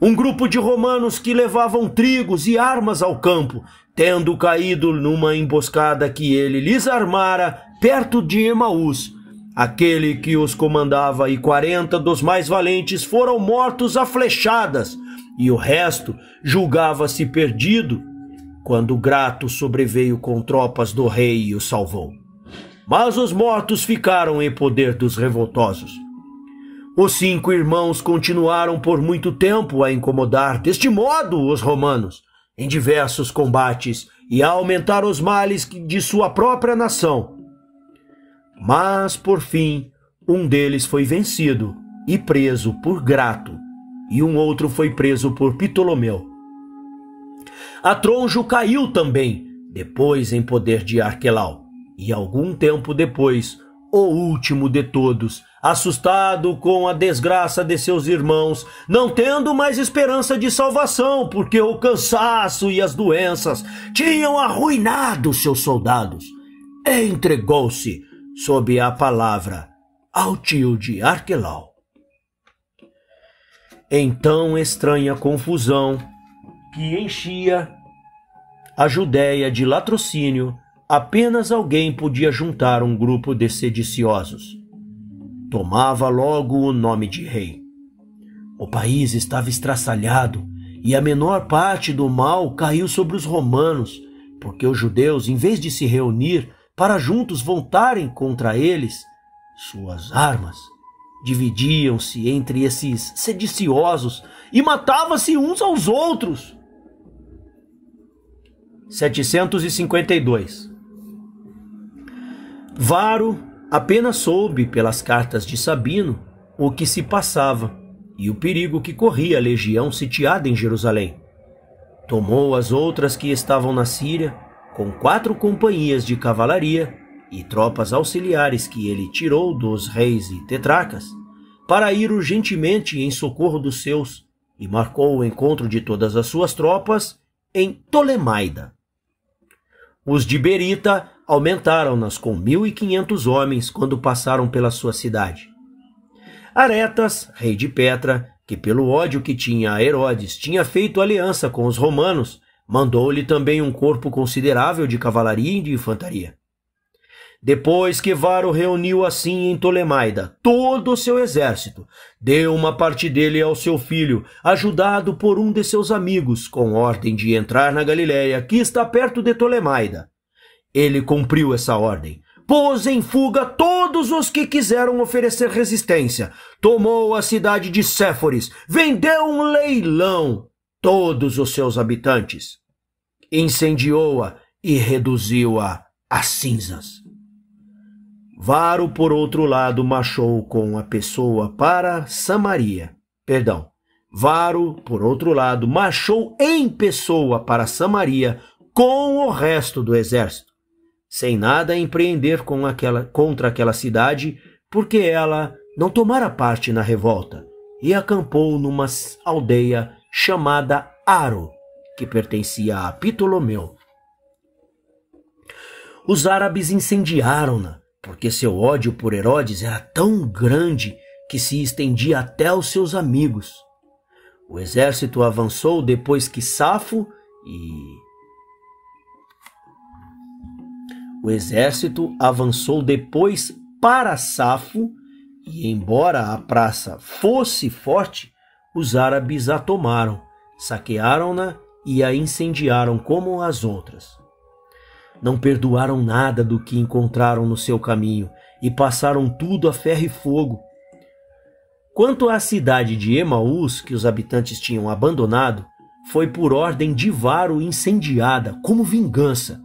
Um grupo de romanos que levavam trigos e armas ao campo, tendo caído numa emboscada que ele lhes armara perto de Emaús, aquele que os comandava e 40 dos mais valentes foram mortos a flechadas, e o resto julgava-se perdido, quando Grato sobreveio com tropas do rei e o salvou. Mas os mortos ficaram em poder dos revoltosos. Os 5 irmãos continuaram por muito tempo a incomodar deste modo os romanos, em diversos combates, e a aumentar os males de sua própria nação. Mas, por fim, um deles foi vencido e preso por Grato, e um outro foi preso por Ptolomeu. Atronjo caiu também, depois em poder de Arquelau, e algum tempo depois, o último de todos, assustado com a desgraça de seus irmãos, não tendo mais esperança de salvação, porque o cansaço e as doenças tinham arruinado seus soldados, entregou-se sob a palavra ao tio de Arquelau. Então estranha confusão que enchia a Judéia de latrocínio, apenas alguém podia juntar um grupo de sediciosos. Tomava logo o nome de rei. O país estava estraçalhado e a menor parte do mal caiu sobre os romanos, porque os judeus, em vez de se reunir para juntos voltarem contra eles, suas armas dividiam-se entre esses sediciosos e matavam-se uns aos outros. 752. Varo apenas soube pelas cartas de Sabino o que se passava e o perigo que corria a legião sitiada em Jerusalém. Tomou as outras que estavam na Síria, com 4 companhias de cavalaria e tropas auxiliares que ele tirou dos reis e tetrarcas, para ir urgentemente em socorro dos seus, e marcou o encontro de todas as suas tropas em Ptolemaida. Os de Berita aumentaram-nas com 1.500 homens quando passaram pela sua cidade. Aretas, rei de Petra, que pelo ódio que tinha a Herodes tinha feito aliança com os romanos, mandou-lhe também um corpo considerável de cavalaria e de infantaria. Depois que Varo reuniu assim em Ptolemaida todo o seu exército, deu uma parte dele ao seu filho, ajudado por um de seus amigos, com ordem de entrar na Galiléia, que está perto de Ptolemaida. Ele cumpriu essa ordem, pôs em fuga todos os que quiseram oferecer resistência, tomou a cidade de Séforis, vendeu um leilão todos os seus habitantes, incendiou-a e reduziu-a a cinzas. Varo, por outro lado, marchou com a pessoa para Samaria. Varo, por outro lado, marchou em pessoa para Samaria com o resto do exército, sem nada empreender contra aquela cidade, porque ela não tomara parte na revolta, e acampou numa aldeia chamada Aro, que pertencia a Ptolomeu. Os árabes incendiaram-na, porque seu ódio por Herodes era tão grande que se estendia até aos seus amigos. O exército avançou depois que Safo O exército avançou depois para Safo e, embora a praça fosse forte, os árabes a tomaram, saquearam-na e a incendiaram como as outras. Não perdoaram nada do que encontraram no seu caminho e passaram tudo a ferro e fogo. Quanto à cidade de Emaús, que os habitantes tinham abandonado, foi por ordem de Varo incendiada como vingança,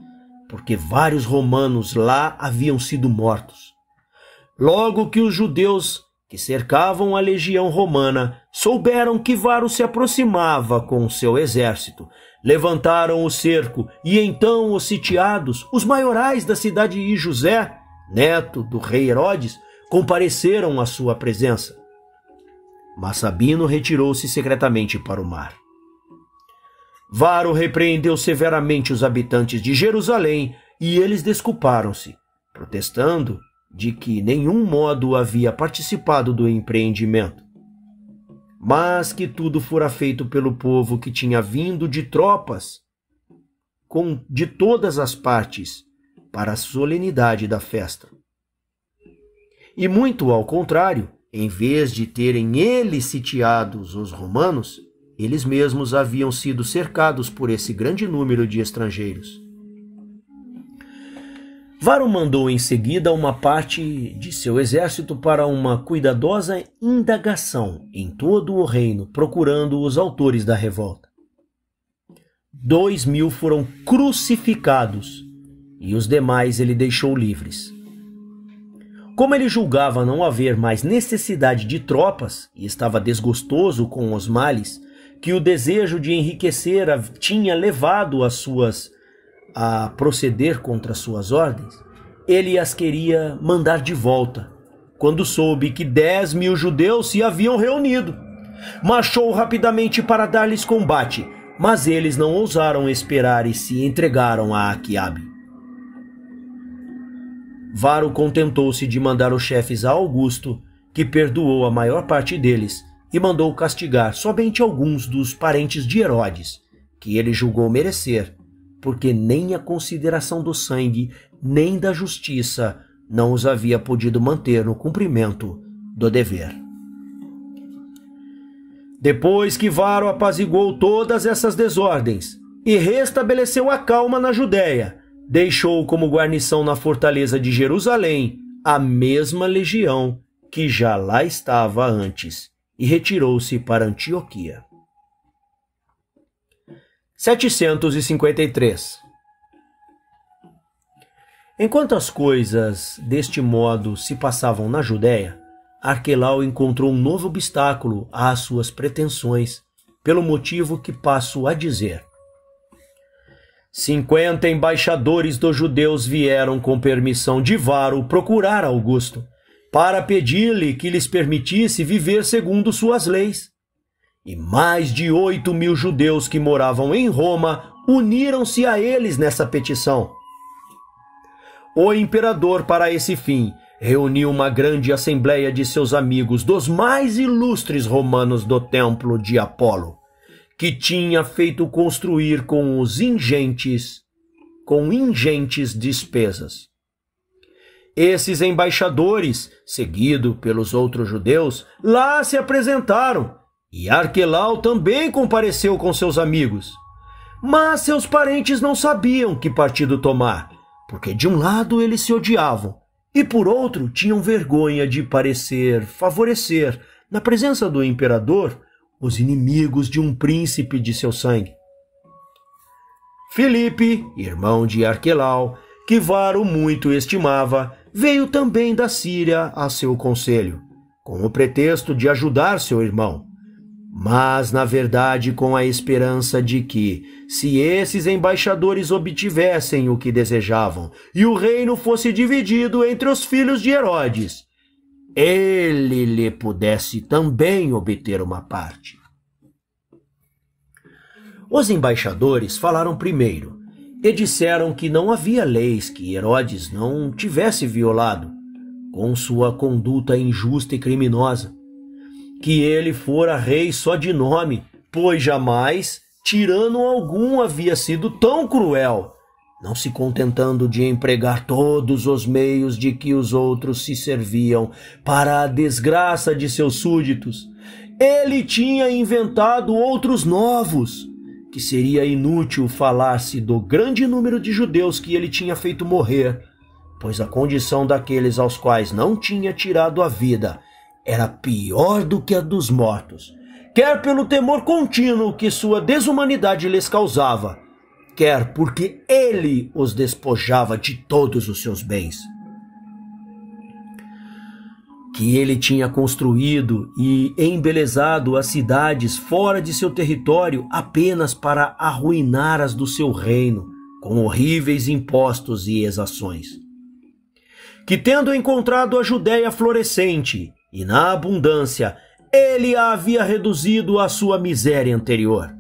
porque vários romanos lá haviam sido mortos. Logo que os judeus que cercavam a legião romana souberam que Varo se aproximava com seu exército, levantaram o cerco e então os sitiados, os maiorais da cidade e José, neto do rei Herodes, compareceram à sua presença. Mas Sabino retirou-se secretamente para o mar. Varo repreendeu severamente os habitantes de Jerusalém e eles desculparam-se, protestando de que nenhum modo havia participado do empreendimento, mas que tudo fora feito pelo povo que tinha vindo de tropas de todas as partes para a solenidade da festa. E muito ao contrário, em vez de terem eles sitiados os romanos, eles mesmos haviam sido cercados por esse grande número de estrangeiros. Varo mandou em seguida uma parte de seu exército para uma cuidadosa indagação em todo o reino, procurando os autores da revolta. 2.000 foram crucificados e os demais ele deixou livres. Como ele julgava não haver mais necessidade de tropas e estava desgostoso com os males que o desejo de enriquecer tinha levado a proceder contra suas ordens, ele as queria mandar de volta, quando soube que 10.000 judeus se haviam reunido. Marchou rapidamente para dar-lhes combate, mas eles não ousaram esperar e se entregaram a Aquiabe. Varo contentou-se de mandar os chefes a Augusto, que perdoou a maior parte deles, e mandou castigar somente alguns dos parentes de Herodes, que ele julgou merecer, porque nem a consideração do sangue, nem da justiça não os havia podido manter no cumprimento do dever. Depois que Varo apaziguou todas essas desordens e restabeleceu a calma na Judéia, deixou como guarnição na fortaleza de Jerusalém a mesma legião que já lá estava antes e retirou-se para Antioquia. 753. Enquanto as coisas deste modo se passavam na Judéia, Arquelau encontrou um novo obstáculo às suas pretensões, pelo motivo que passo a dizer. 50 embaixadores dos judeus vieram com permissão de Varo procurar Augusto, para pedir-lhe que lhes permitisse viver segundo suas leis. E mais de 8.000 judeus que moravam em Roma uniram-se a eles nessa petição. O imperador, para esse fim, reuniu uma grande assembleia de seus amigos, dos mais ilustres romanos do templo de Apolo, que tinha feito construir com ingentes despesas. Esses embaixadores, seguidos pelos outros judeus, lá se apresentaram, e Arquelau também compareceu com seus amigos. Mas seus parentes não sabiam que partido tomar, porque de um lado eles se odiavam, e por outro tinham vergonha de parecer favorecer, na presença do imperador, os inimigos de um príncipe de seu sangue. Filipe, irmão de Arquelau, que Varo muito estimava, veio também da Síria a seu conselho, com o pretexto de ajudar seu irmão, mas na verdade com a esperança de que, se esses embaixadores obtivessem o que desejavam e o reino fosse dividido entre os filhos de Herodes, ele lhe pudesse também obter uma parte. Os embaixadores falaram primeiro e disseram que não havia leis que Herodes não tivesse violado, com sua conduta injusta e criminosa, que ele fora rei só de nome, pois jamais tirano algum havia sido tão cruel, não se contentando de empregar todos os meios de que os outros se serviam para a desgraça de seus súditos, ele tinha inventado outros novos, que seria inútil falar-se do grande número de judeus que ele tinha feito morrer, pois a condição daqueles aos quais não tinha tirado a vida era pior do que a dos mortos, quer pelo temor contínuo que sua desumanidade lhes causava, quer porque ele os despojava de todos os seus bens, que ele tinha construído e embelezado as cidades fora de seu território apenas para arruinar as do seu reino, com horríveis impostos e exações. Que tendo encontrado a Judéia florescente e na abundância, ele a havia reduzido à sua miséria anterior.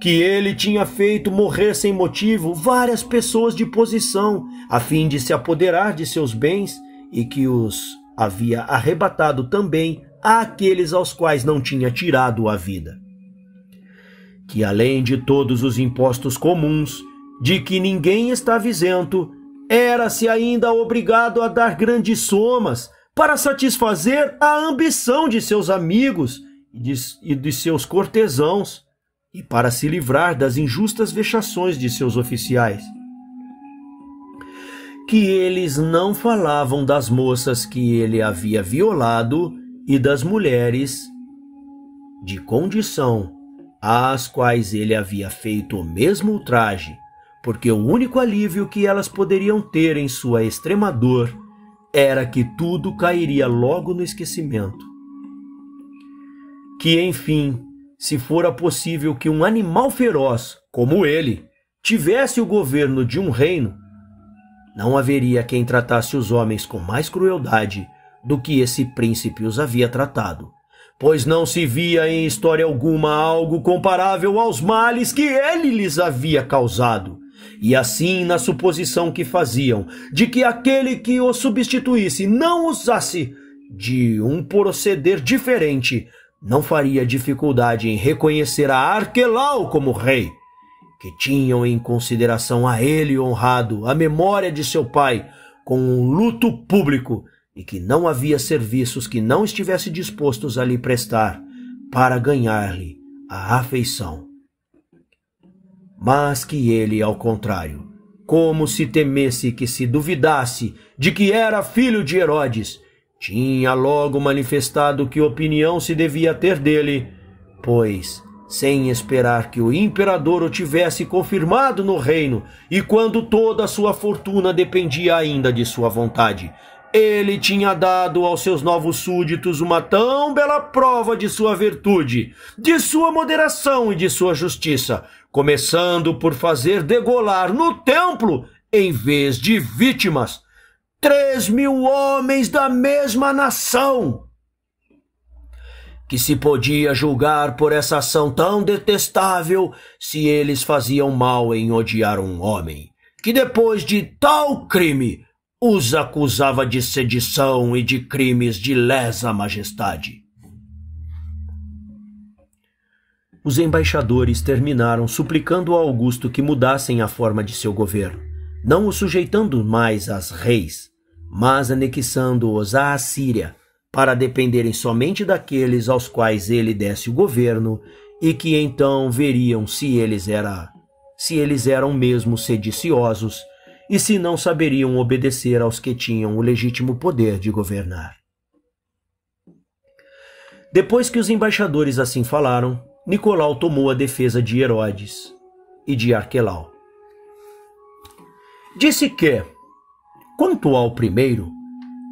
Que ele tinha feito morrer sem motivo várias pessoas de posição, a fim de se apoderar de seus bens, e que os havia arrebatado também àqueles aos quais não tinha tirado a vida. Que além de todos os impostos comuns, de que ninguém estava isento, era-se ainda obrigado a dar grandes somas para satisfazer a ambição de seus amigos e de seus cortesãos, e para se livrar das injustas vexações de seus oficiais. Que eles não falavam das moças que ele havia violado e das mulheres de condição às quais ele havia feito o mesmo ultraje, porque o único alívio que elas poderiam ter em sua extrema dor era que tudo cairia logo no esquecimento. Que, enfim, se fora possível que um animal feroz, como ele, tivesse o governo de um reino, não haveria quem tratasse os homens com mais crueldade do que esse príncipe os havia tratado, pois não se via em história alguma algo comparável aos males que ele lhes havia causado. E assim, na suposição que faziam de que aquele que o substituísse não usasse de um proceder diferente, não faria dificuldade em reconhecer a Arquelau como rei, que tinham em consideração a ele honrado a memória de seu pai com um luto público, e que não havia serviços que não estivesse dispostos a lhe prestar para ganhar-lhe a afeição. Mas que ele, ao contrário, como se temesse que se duvidasse de que era filho de Herodes, tinha logo manifestado que opinião se devia ter dele, pois, sem esperar que o imperador o tivesse confirmado no reino, e quando toda a sua fortuna dependia ainda de sua vontade, ele tinha dado aos seus novos súditos uma tão bela prova de sua virtude, de sua moderação e de sua justiça, começando por fazer degolar no templo, em vez de vítimas, 3.000 homens da mesma nação, que se podia julgar por essa ação tão detestável se eles faziam mal em odiar um homem, que depois de tal crime os acusava de sedição e de crimes de lesa majestade. Os embaixadores terminaram suplicando a Augusto que mudassem a forma de seu governo, não o sujeitando mais às reis, mas anexando-os à Assíria, para dependerem somente daqueles aos quais ele desse o governo, e que então veriam se eles eram mesmo sediciosos, e se não saberiam obedecer aos que tinham o legítimo poder de governar. Depois que os embaixadores assim falaram, Nicolau tomou a defesa de Herodes e de Arquelau. Disse que, quanto ao primeiro,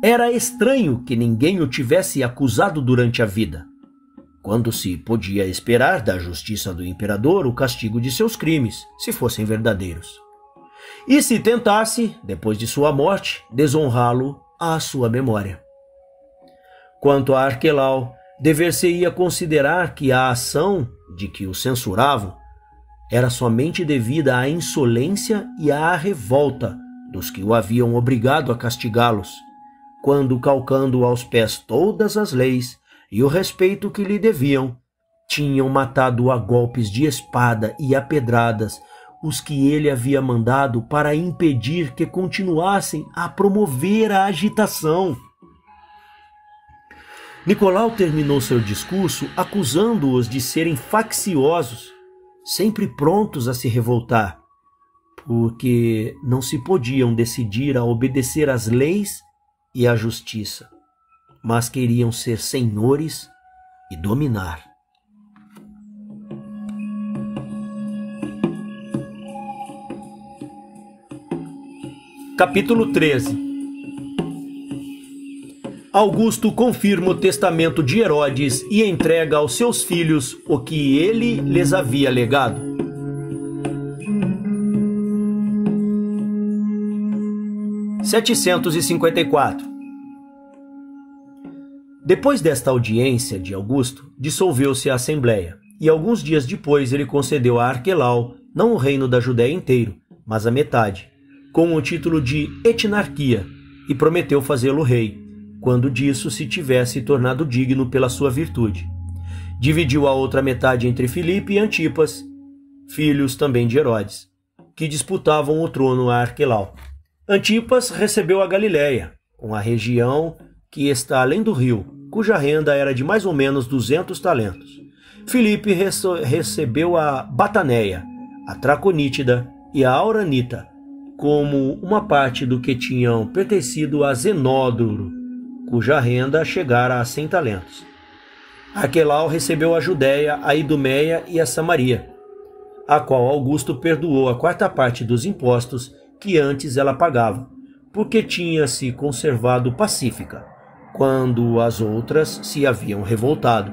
era estranho que ninguém o tivesse acusado durante a vida, quando se podia esperar da justiça do imperador o castigo de seus crimes, se fossem verdadeiros, e se tentasse, depois de sua morte, desonrá-lo à sua memória. Quanto a Arquelau, dever-se-ia considerar que a ação de que o censuravam era somente devida à insolência e à revolta dos que o haviam obrigado a castigá-los, quando, calcando aos pés todas as leis e o respeito que lhe deviam, tinham matado a golpes de espada e a pedradas os que ele havia mandado para impedir que continuassem a promover a agitação. Nicolau terminou seu discurso acusando-os de serem facciosos, sempre prontos a se revoltar, porque não se podiam decidir a obedecer às leis e à justiça, mas queriam ser senhores e dominar. Capítulo 13. Augusto confirma o testamento de Herodes e entrega aos seus filhos o que ele lhes havia legado. (754) Depois desta audiência de Augusto, dissolveu-se a Assembleia, e alguns dias depois ele concedeu a Arquelau não o reino da Judéia inteiro, mas a metade, com o título de etnarquia, e prometeu fazê-lo rei, quando disso se tivesse tornado digno pela sua virtude. Dividiu a outra metade entre Filipe e Antipas, filhos também de Herodes, que disputavam o trono a Arquelau. Antipas recebeu a Galiléia, uma região que está além do rio, cuja renda era de mais ou menos 200 talentos. Filipe recebeu a Bataneia, a Traconítida e a Auranita, como uma parte do que tinham pertencido a Zenódoro, cuja renda chegara a 100 talentos. Arquelau recebeu a Judéia, a Idumeia e a Samaria, a qual Augusto perdoou a quarta parte dos impostos que antes ela pagava, porque tinha se conservado pacífica, quando as outras se haviam revoltado.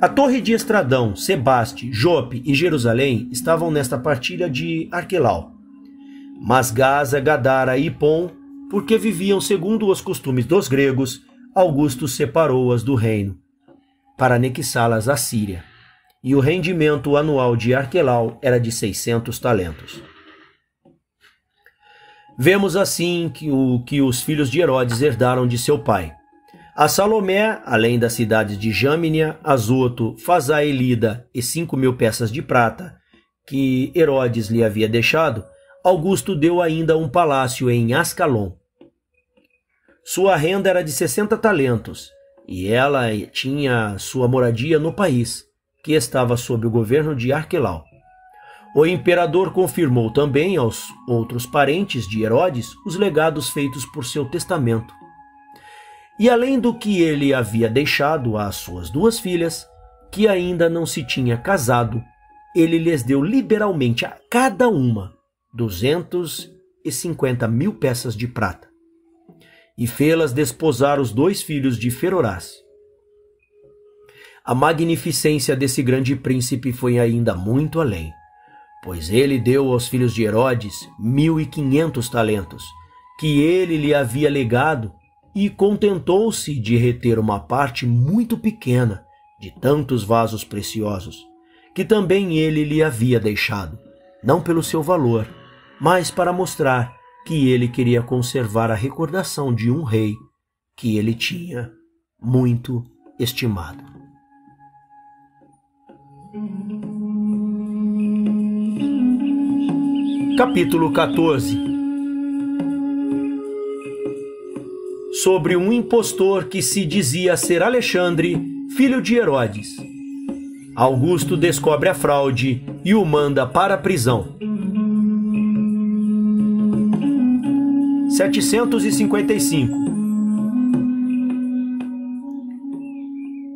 A torre de Estradão, Sebaste, Jope e Jerusalém estavam nesta partilha de Arquelau. Mas Gaza, Gadara e Hipom, porque viviam segundo os costumes dos gregos, Augusto separou-as do reino, para anexá-las à Síria, e o rendimento anual de Arquelau era de 600 talentos. Vemos assim que os filhos de Herodes herdaram de seu pai. A Salomé, além das cidades de Jâmnia, Azoto, Fazaelida e 5.000 peças de prata, que Herodes lhe havia deixado, Augusto deu ainda um palácio em Ascalon. Sua renda era de 60 talentos, e ela tinha sua moradia no país, que estava sob o governo de Arquelau. O imperador confirmou também aos outros parentes de Herodes os legados feitos por seu testamento. E além do que ele havia deixado às suas 2 filhas, que ainda não se tinha casado, ele lhes deu liberalmente a cada uma 250.000 peças de prata, e fê-las desposar os 2 filhos de Ferorás. A magnificência desse grande príncipe foi ainda muito além, pois ele deu aos filhos de Herodes 1.500 talentos, que ele lhe havia legado, e contentou-se de reter uma parte muito pequena de tantos vasos preciosos, que também ele lhe havia deixado, não pelo seu valor, mas para mostrar que ele queria conservar a recordação de um rei que ele tinha muito estimado. Capítulo 14. Sobre um impostor que se dizia ser Alexandre, filho de Herodes. Augusto descobre a fraude e o manda para a prisão. 755.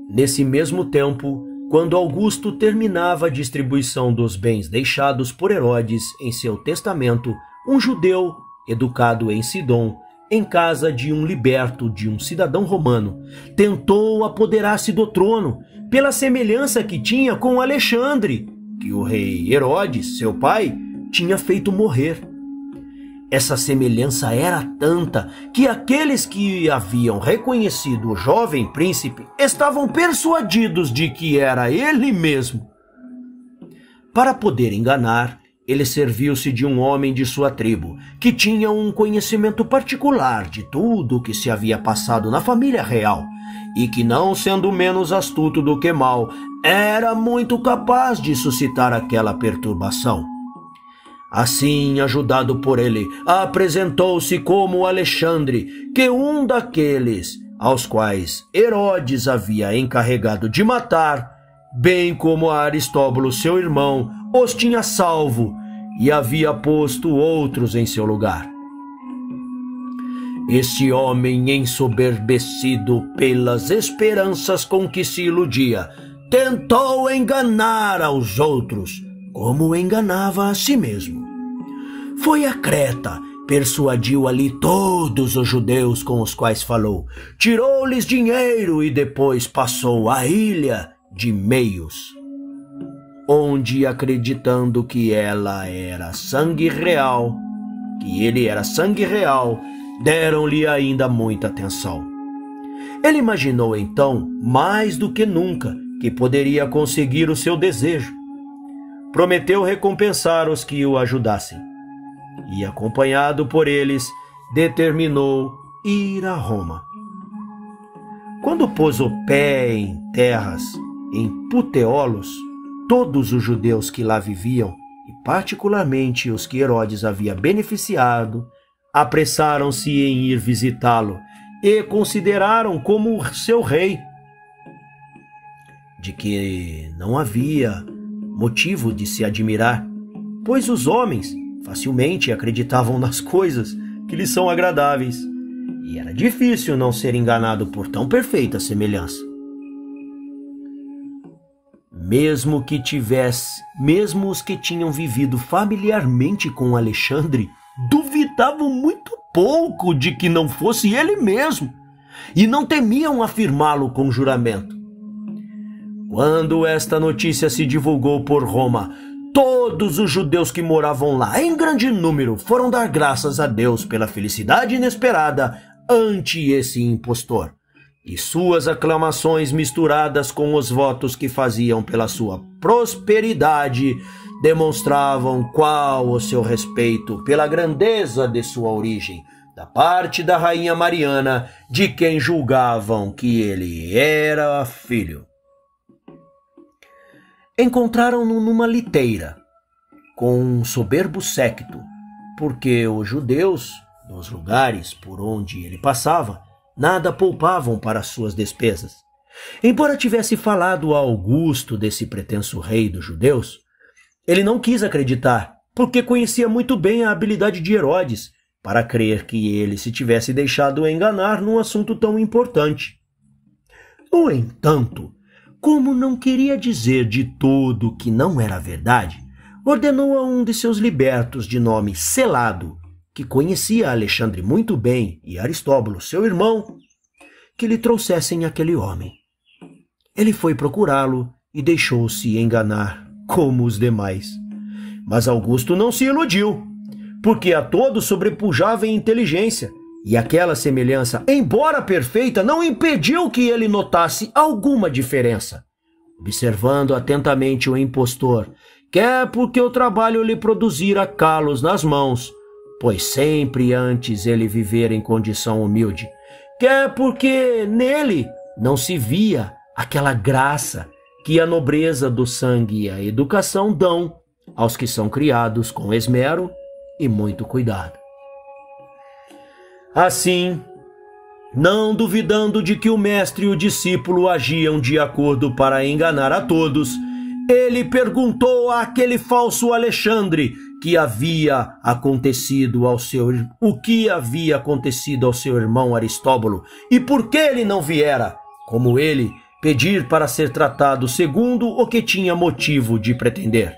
Nesse mesmo tempo, quando Augusto terminava a distribuição dos bens deixados por Herodes em seu testamento, um judeu, educado em Sidom, em casa de um liberto de um cidadão romano, tentou apoderar-se do trono pela semelhança que tinha com Alexandre, que o rei Herodes, seu pai, tinha feito morrer. Essa semelhança era tanta que aqueles que haviam reconhecido o jovem príncipe estavam persuadidos de que era ele mesmo. Para poder enganar, ele serviu-se de um homem de sua tribo, que tinha um conhecimento particular de tudo o que se havia passado na família real, e que, não sendo menos astuto do que mau, era muito capaz de suscitar aquela perturbação. Assim, ajudado por ele, apresentou-se como Alexandre, que um daqueles aos quais Herodes havia encarregado de matar, bem como a Aristóbulo, seu irmão, os tinha salvo e havia posto outros em seu lugar. Este homem, ensoberbecido pelas esperanças com que se iludia, tentou enganar aos outros, como enganava a si mesmo. Foi a Creta, persuadiu ali todos os judeus com os quais falou, tirou-lhes dinheiro e depois passou à ilha de Meios, onde, acreditando que ela era sangue real, que ele era sangue real, deram-lhe ainda muita atenção. Ele imaginou então, mais do que nunca, que poderia conseguir o seu desejo. Prometeu recompensar os que o ajudassem. E, acompanhado por eles, determinou ir a Roma. Quando pôs o pé em terras, em Puteolos, todos os judeus que lá viviam, e particularmente os que Herodes havia beneficiado, apressaram-se em ir visitá-lo e consideraram como seu rei, de que não havia motivo de se admirar, pois os homens facilmente acreditavam nas coisas que lhes são agradáveis, e era difícil não ser enganado por tão perfeita semelhança. Mesmo os que tinham vivido familiarmente com Alexandre, duvidavam muito pouco de que não fosse ele mesmo, e não temiam afirmá-lo com juramento. Quando esta notícia se divulgou por Roma, todos os judeus que moravam lá, em grande número, foram dar graças a Deus pela felicidade inesperada ante esse impostor, e suas aclamações, misturadas com os votos que faziam pela sua prosperidade, demonstravam qual o seu respeito pela grandeza de sua origem, da parte da rainha Mariana, de quem julgavam que ele era filho. Encontraram-no numa liteira, com um soberbo séquito, porque os judeus, nos lugares por onde ele passava, nada poupavam para suas despesas. Embora tivesse falado a Augusto desse pretenso rei dos judeus, ele não quis acreditar, porque conhecia muito bem a habilidade de Herodes para crer que ele se tivesse deixado enganar num assunto tão importante. No entanto, como não queria dizer de todo que não era verdade, ordenou a um de seus libertos de nome Selado, que conhecia Alexandre muito bem, e Aristóbulo, seu irmão, que lhe trouxessem aquele homem. Ele foi procurá-lo e deixou-se enganar como os demais. Mas Augusto não se iludiu, porque a todos sobrepujava em inteligência, e aquela semelhança, embora perfeita, não impediu que ele notasse alguma diferença. Observando atentamente o impostor, quer porque o trabalho lhe produzira calos nas mãos, pois sempre antes ele vivera em condição humilde, quer porque nele não se via aquela graça que a nobreza do sangue e a educação dão aos que são criados com esmero e muito cuidado. Assim, não duvidando de que o mestre e o discípulo agiam de acordo para enganar a todos, ele perguntou àquele falso Alexandre o que havia acontecido ao seu irmão Aristóbulo e por que ele não viera, como ele, pedir para ser tratado segundo o que tinha motivo de pretender.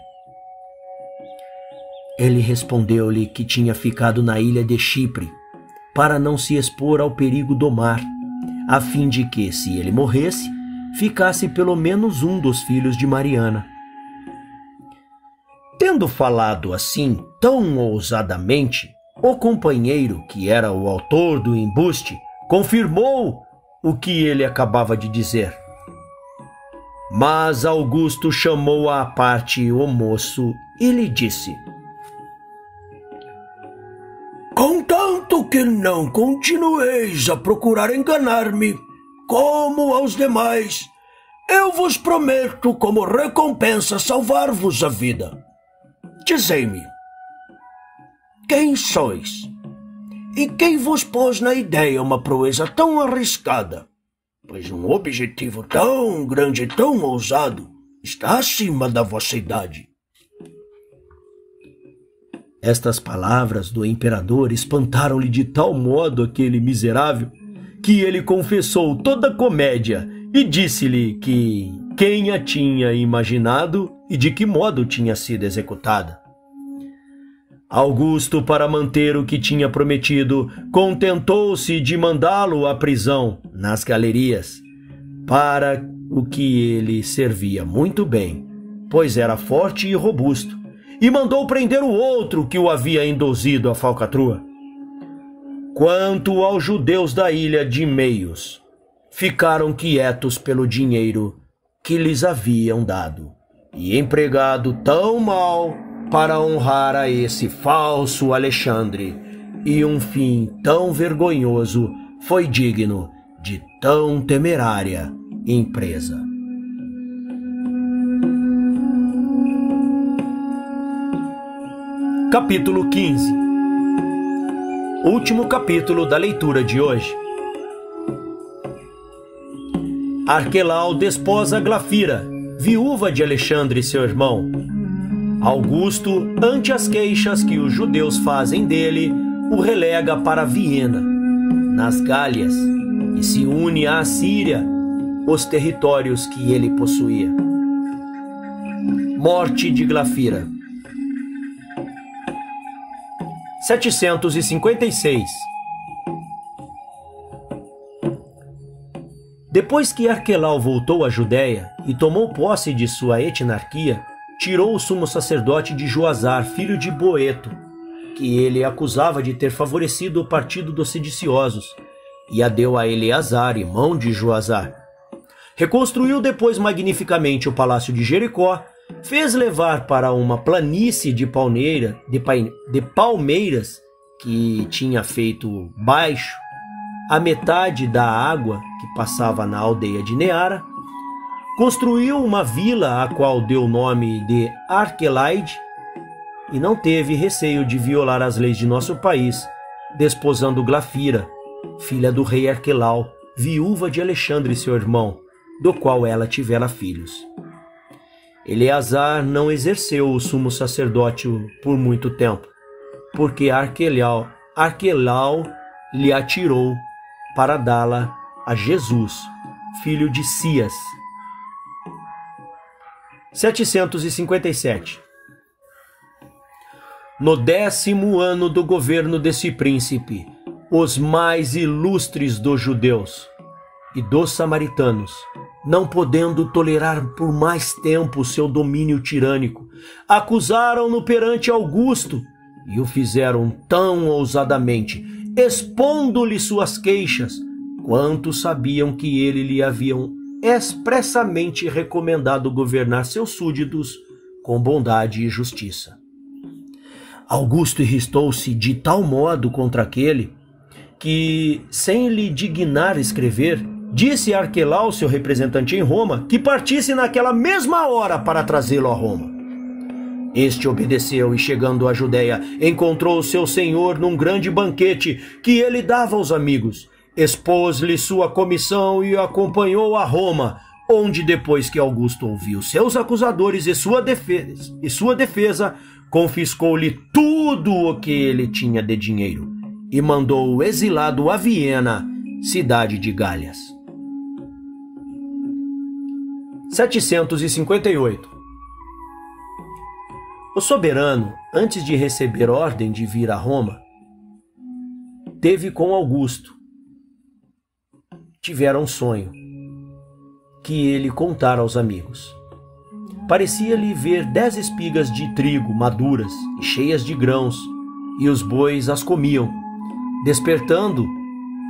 Ele respondeu-lhe que tinha ficado na ilha de Chipre, para não se expor ao perigo do mar, a fim de que, se ele morresse, ficasse pelo menos um dos filhos de Mariana. Tendo falado assim tão ousadamente, o companheiro, que era o autor do embuste, confirmou o que ele acabava de dizer. Mas Augusto chamou à parte o moço e lhe disse: "Contanto que não continueis a procurar enganar-me, como aos demais, eu vos prometo como recompensa salvar-vos a vida. Dizei-me, quem sois? E quem vos pôs na ideia uma proeza tão arriscada? Pois um objetivo tão grande e tão ousado está acima da vossa idade. Estas palavras do imperador espantaram-lhe de tal modo aquele miserável que ele confessou toda a comédia e disse-lhe que quem a tinha imaginado e de que modo tinha sido executada. Augusto, para manter o que tinha prometido, contentou-se de mandá-lo à prisão, nas galerias, para o que ele servia muito bem, pois era forte e robusto, e mandou prender o outro que o havia induzido à falcatrua. Quanto aos judeus da ilha de Meios, ficaram quietos pelo dinheiro que lhes haviam dado, e empregado tão mal para honrar a esse falso Alexandre, e um fim tão vergonhoso foi digno de tão temerária empresa. Capítulo 15. Último capítulo da leitura de hoje. Arquelau desposa Glafira, viúva de Alexandre seu irmão. Augusto, ante as queixas que os judeus fazem dele, o relega para Viena, nas Gálias, e se une à Síria, os territórios que ele possuía. Morte de Glafira. 756. Depois que Arquelau voltou à Judéia e tomou posse de sua etnarquia, tirou o sumo sacerdote de Joazar, filho de Boeto, que ele acusava de ter favorecido o partido dos sediciosos, e a deu a Eleazar, irmão de Joazar. Reconstruiu depois magnificamente o palácio de Jericó, fez levar para uma planície de palmeiras que tinha feito baixo a metade da água que passava na aldeia de Neara, construiu uma vila a qual deu o nome de Arquelaide e não teve receio de violar as leis de nosso país, desposando Glafira, filha do rei Arquelau, viúva de Alexandre seu irmão, do qual ela tivera filhos. Eleazar não exerceu o sumo sacerdócio por muito tempo, porque Arquelau lhe atirou para dá-la a Jesus, filho de Cias. 757. No 10º ano do governo desse príncipe, os mais ilustres dos judeus e dos samaritanos, não podendo tolerar por mais tempo seu domínio tirânico, acusaram-no perante Augusto e o fizeram tão ousadamente, expondo-lhe suas queixas, quanto sabiam que ele lhe haviam expressamente recomendado governar seus súditos com bondade e justiça. Augusto irritou-se de tal modo contra aquele que, sem lhe dignar escrever, disse a Arquelau, seu representante em Roma, que partisse naquela mesma hora para trazê-lo a Roma. Este obedeceu e, chegando à Judéia, encontrou seu senhor num grande banquete que ele dava aos amigos. Expôs-lhe sua comissão e o acompanhou a Roma, onde, depois que Augusto ouviu seus acusadores e sua defesa, confiscou-lhe tudo o que ele tinha de dinheiro e mandou-o exilado a Viena, cidade de Gálias. 758. O soberano, antes de receber ordem de vir a Roma, teve com Augusto. Tiveram um sonho que ele contara aos amigos. Parecia-lhe ver 10 espigas de trigo maduras e cheias de grãos, e os bois as comiam. Despertando,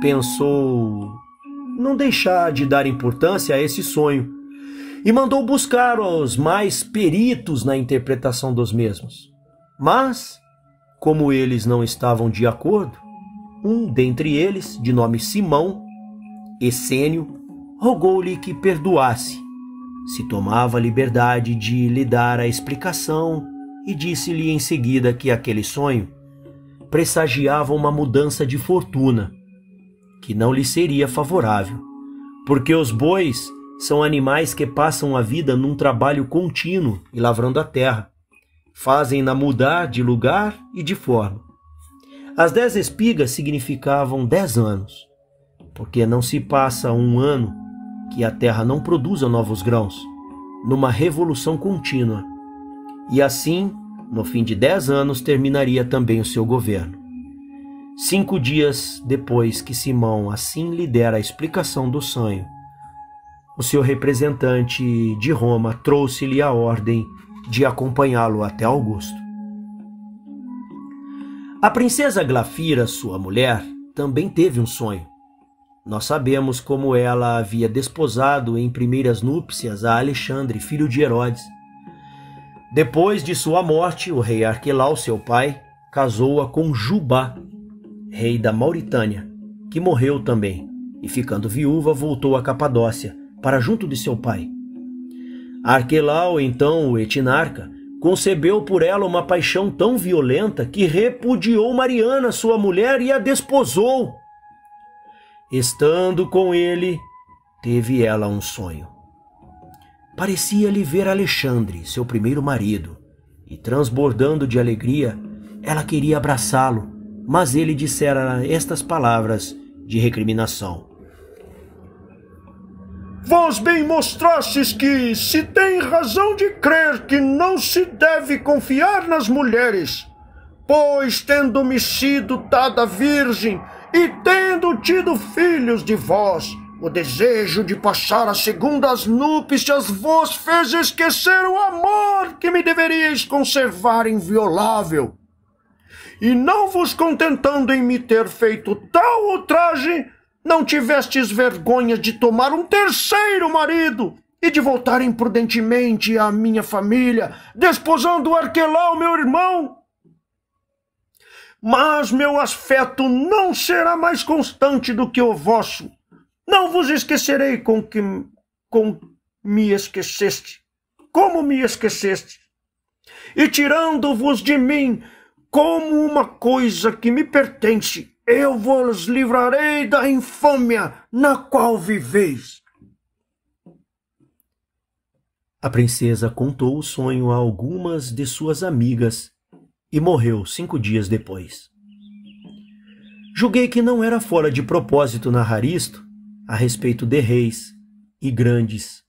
pensou não deixar de dar importância a esse sonho, e mandou buscar os mais peritos na interpretação dos mesmos. Mas, como eles não estavam de acordo, um dentre eles, de nome Simão, essênio, rogou-lhe que perdoasse, se tomava a liberdade de lhe dar a explicação, e disse-lhe em seguida que aquele sonho pressagiava uma mudança de fortuna, que não lhe seria favorável, porque os bois são animais que passam a vida num trabalho contínuo e lavrando a terra, fazem-na mudar de lugar e de forma. As 10 espigas significavam 10 anos, porque não se passa um ano que a terra não produza novos grãos, numa revolução contínua. E assim, no fim de 10 anos, terminaria também o seu governo. 5 dias depois que Simão assim lhe dera a explicação do sonho, o seu representante de Roma trouxe-lhe a ordem de acompanhá-lo até Augusto. A princesa Glafira, sua mulher, também teve um sonho. Nós sabemos como ela havia desposado em primeiras núpcias a Alexandre, filho de Herodes. Depois de sua morte, o rei Arquelau, seu pai, casou-a com Jubá, rei da Mauritânia, que morreu também, e ficando viúva, voltou a Capadócia, para junto de seu pai. Arquelau, então o etnarca, concebeu por ela uma paixão tão violenta que repudiou Mariana, sua mulher, e a desposou. Estando com ele, teve ela um sonho. Parecia-lhe ver Alexandre, seu primeiro marido, e transbordando de alegria, ela queria abraçá-lo, mas ele dissera estas palavras de recriminação: Vós bem mostrastes que se tem razão de crer que não se deve confiar nas mulheres, pois tendo-me sido dada virgem e tendo tido filhos de vós, o desejo de passar a segundas núpcias vos fez esquecer o amor que me deveríeis conservar inviolável. E não vos contentando em me ter feito tal ultraje, não tivestes vergonha de tomar um terceiro marido e de voltar imprudentemente à minha família, desposando Arquelau, meu irmão. Mas meu afeto não será mais constante do que o vosso. Não vos esquecerei como me esqueceste. E tirando-vos de mim como uma coisa que me pertence, eu vos livrarei da infâmia na qual viveis. A princesa contou o sonho a algumas de suas amigas e morreu 5 dias depois. Julguei que não era fora de propósito narrar isto a respeito de reis e grandes,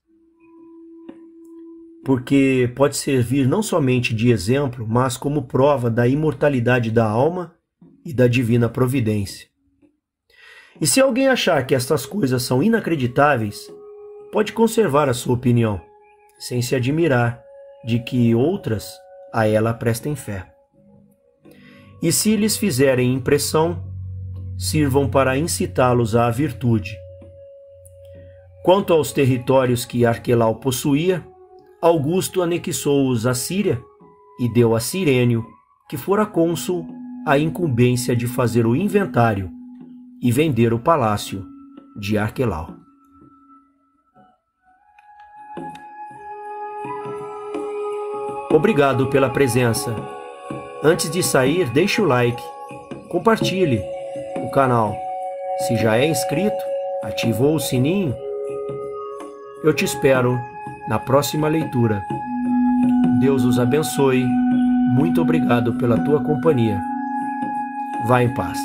porque pode servir não somente de exemplo, mas como prova da imortalidade da alma e da divina providência. E se alguém achar que estas coisas são inacreditáveis, pode conservar a sua opinião, sem se admirar de que outras a ela prestem fé. E se lhes fizerem impressão, sirvam para incitá-los à virtude. Quanto aos territórios que Arquelau possuía, Augusto anexou-os à Síria e deu a Cirênio, que fora cônsul, a incumbência de fazer o inventário e vender o palácio de Arquelau. Obrigado pela presença. Antes de sair, deixe o like, compartilhe o canal. Se já é inscrito, ativou o sininho, eu te espero na próxima leitura. Deus os abençoe. Muito obrigado pela tua companhia. Vá em paz.